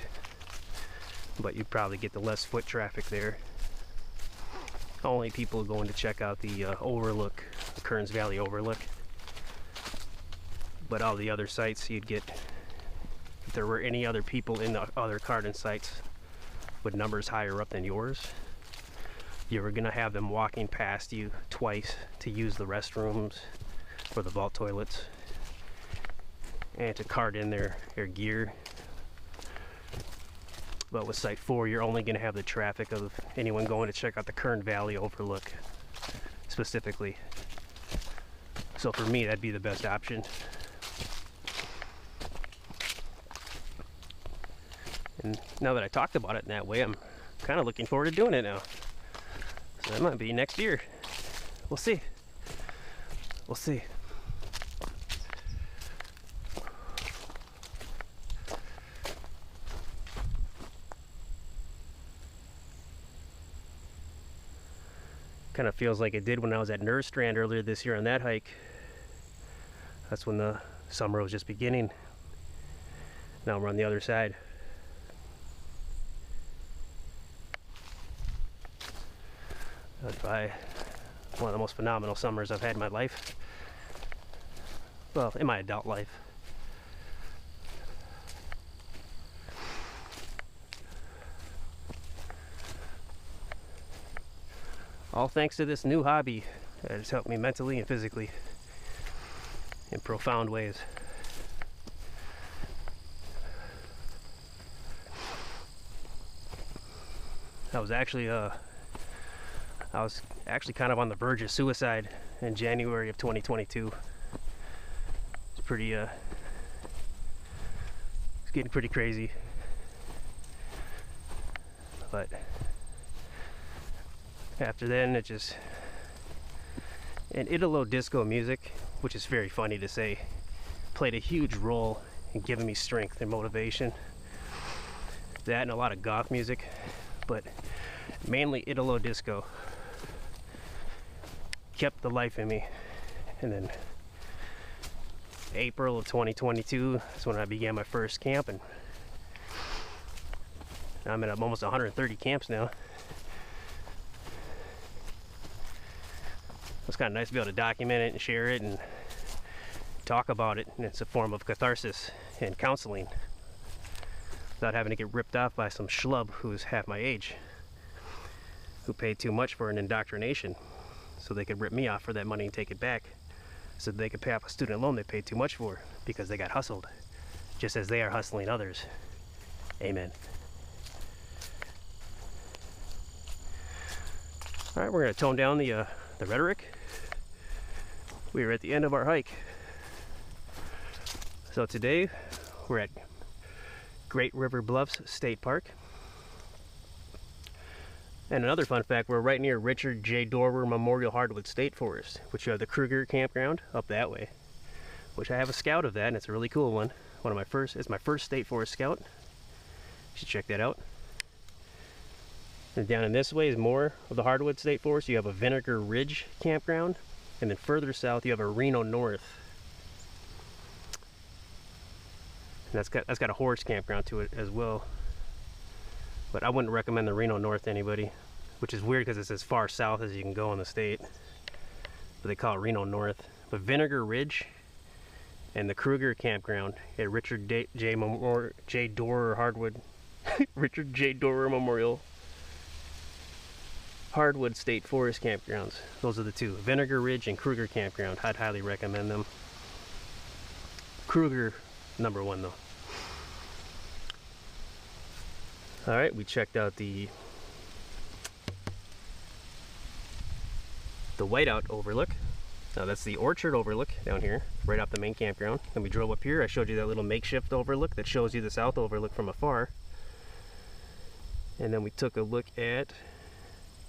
But you'd probably get the less foot traffic there. Only people going to check out the Overlook, the Kearns Valley Overlook. But all the other sites you'd get, if there were any other people in the other garden sites with numbers higher up than yours, you were gonna have them walking past you twice to use the restrooms or the vault toilets and to cart in their gear. But with site 4, you're only gonna have the traffic of anyone going to check out the Kearns Valley Overlook specifically. So for me, that'd be the best option. And now that I talked about it in that way, I'm kind of looking forward to doing it now. So that might be next year. We'll see. We'll see. Kind of feels like it did when I was at Nerstrand earlier this year on that hike. That's when the summer was just beginning. Now we're on the other side. That's probably one of the most phenomenal summers I've had in my life. Well, in my adult life. All thanks to this new hobby that has helped me mentally and physically in profound ways. I was actually kind of on the verge of suicide in January of 2022. It's pretty it's getting pretty crazy. But after then, it just, and Italo disco music, which is very funny to say, played a huge role in giving me strength and motivation. That and a lot of goth music, but mainly Italo disco kept the life in me. And then April of 2022 is when I began my first camp, and I'm at almost 130 camps now. It's kind of nice to be able to document it and share it and talk about it, and it's a form of catharsis and counseling without having to get ripped off by some schlub who's half my age, who paid too much for an indoctrination so they could rip me off for that money and take it back so they could pay off a student loan they paid too much for because they got hustled, just as they are hustling others. Amen. All right, we're going to tone down the rhetoric. We are at the end of our hike. So today we're at Great River Bluffs State Park. And another fun fact, we're right near Richard J. Dorer Memorial Hardwood State Forest, which you have the Kruger campground up that way, which I have a scout of that, and it's a really cool one. It's my first state forest scout. You should check that out. And down in this way is more of the Hardwood State Forest. You have a Vinegar Ridge campground, and then further south you have a Reno North. And that's got a horse campground to it as well. But I wouldn't recommend the Reno North to anybody, which is weird because it's as far south as you can go in the state. But they call it Reno North. But Vinegar Ridge and the Kruger campground at Richard J. Dorer Hardwood Richard J. Dorer Memorial Hardwood State Forest campgrounds. Those are the two. Vinegar Ridge and Kruger campground. I'd highly recommend them. Kruger #1 though. Alright, we checked out the Whiteout Overlook. Now that's the Orchard Overlook down here, right off the main campground. Then we drove up here. I showed you that little makeshift overlook that shows you the South Overlook from afar. And then we took a look at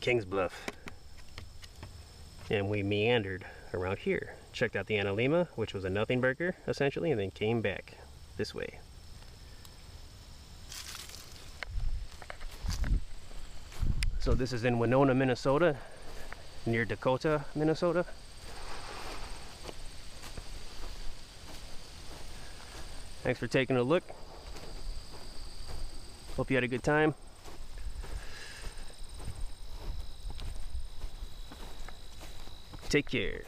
King's Bluff. And we meandered around here. Checked out the Analema, which was a nothing burger, essentially, and then came back this way. So this is in Winona, Minnesota, near Dakota, Minnesota. Thanks for taking a look. Hope you had a good time. Take care.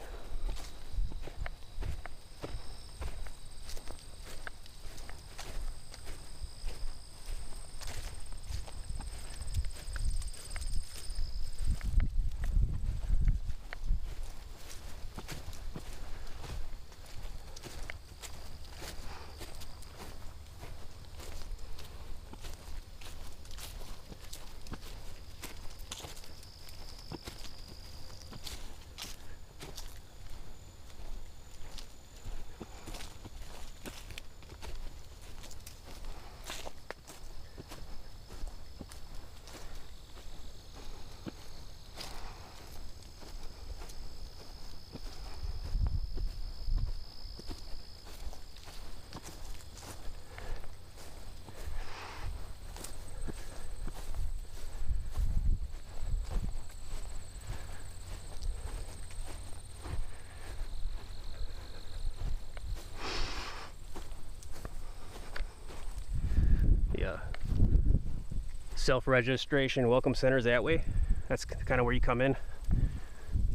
Self-registration welcome centers that way. That's kind of where you come in.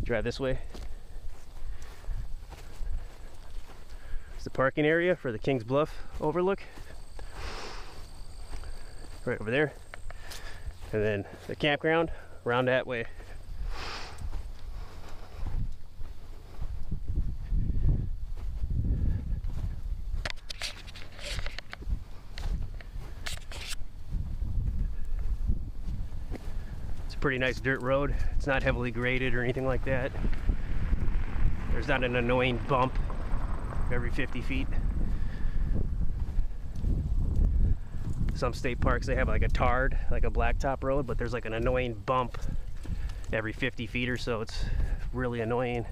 Drive this way. It's the parking area for the King's Bluff Overlook. Right over there. And then the campground around that way. Pretty nice dirt road. It's not heavily graded or anything like that. There's not an annoying bump every 50 feet. some state parks, they have like a tarred, like a blacktop road, but there's like an annoying bump every 50 feet or so. It's really annoying.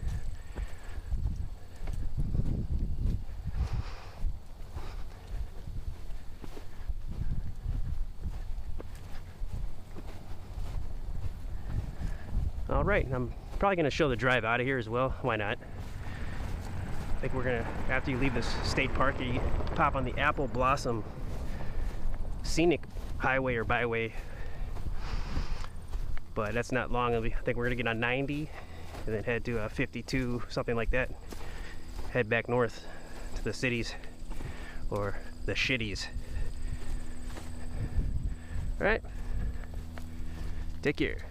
All right, I'm probably gonna show the drive out of here as well. Why not? I think we're gonna, after you leave this state park, you pop on the Apple Blossom Scenic Highway or Byway. But that's not long. I think we're gonna get on 90 and then head to 52, something like that. Head back north to the cities or the shitties. All right, take care.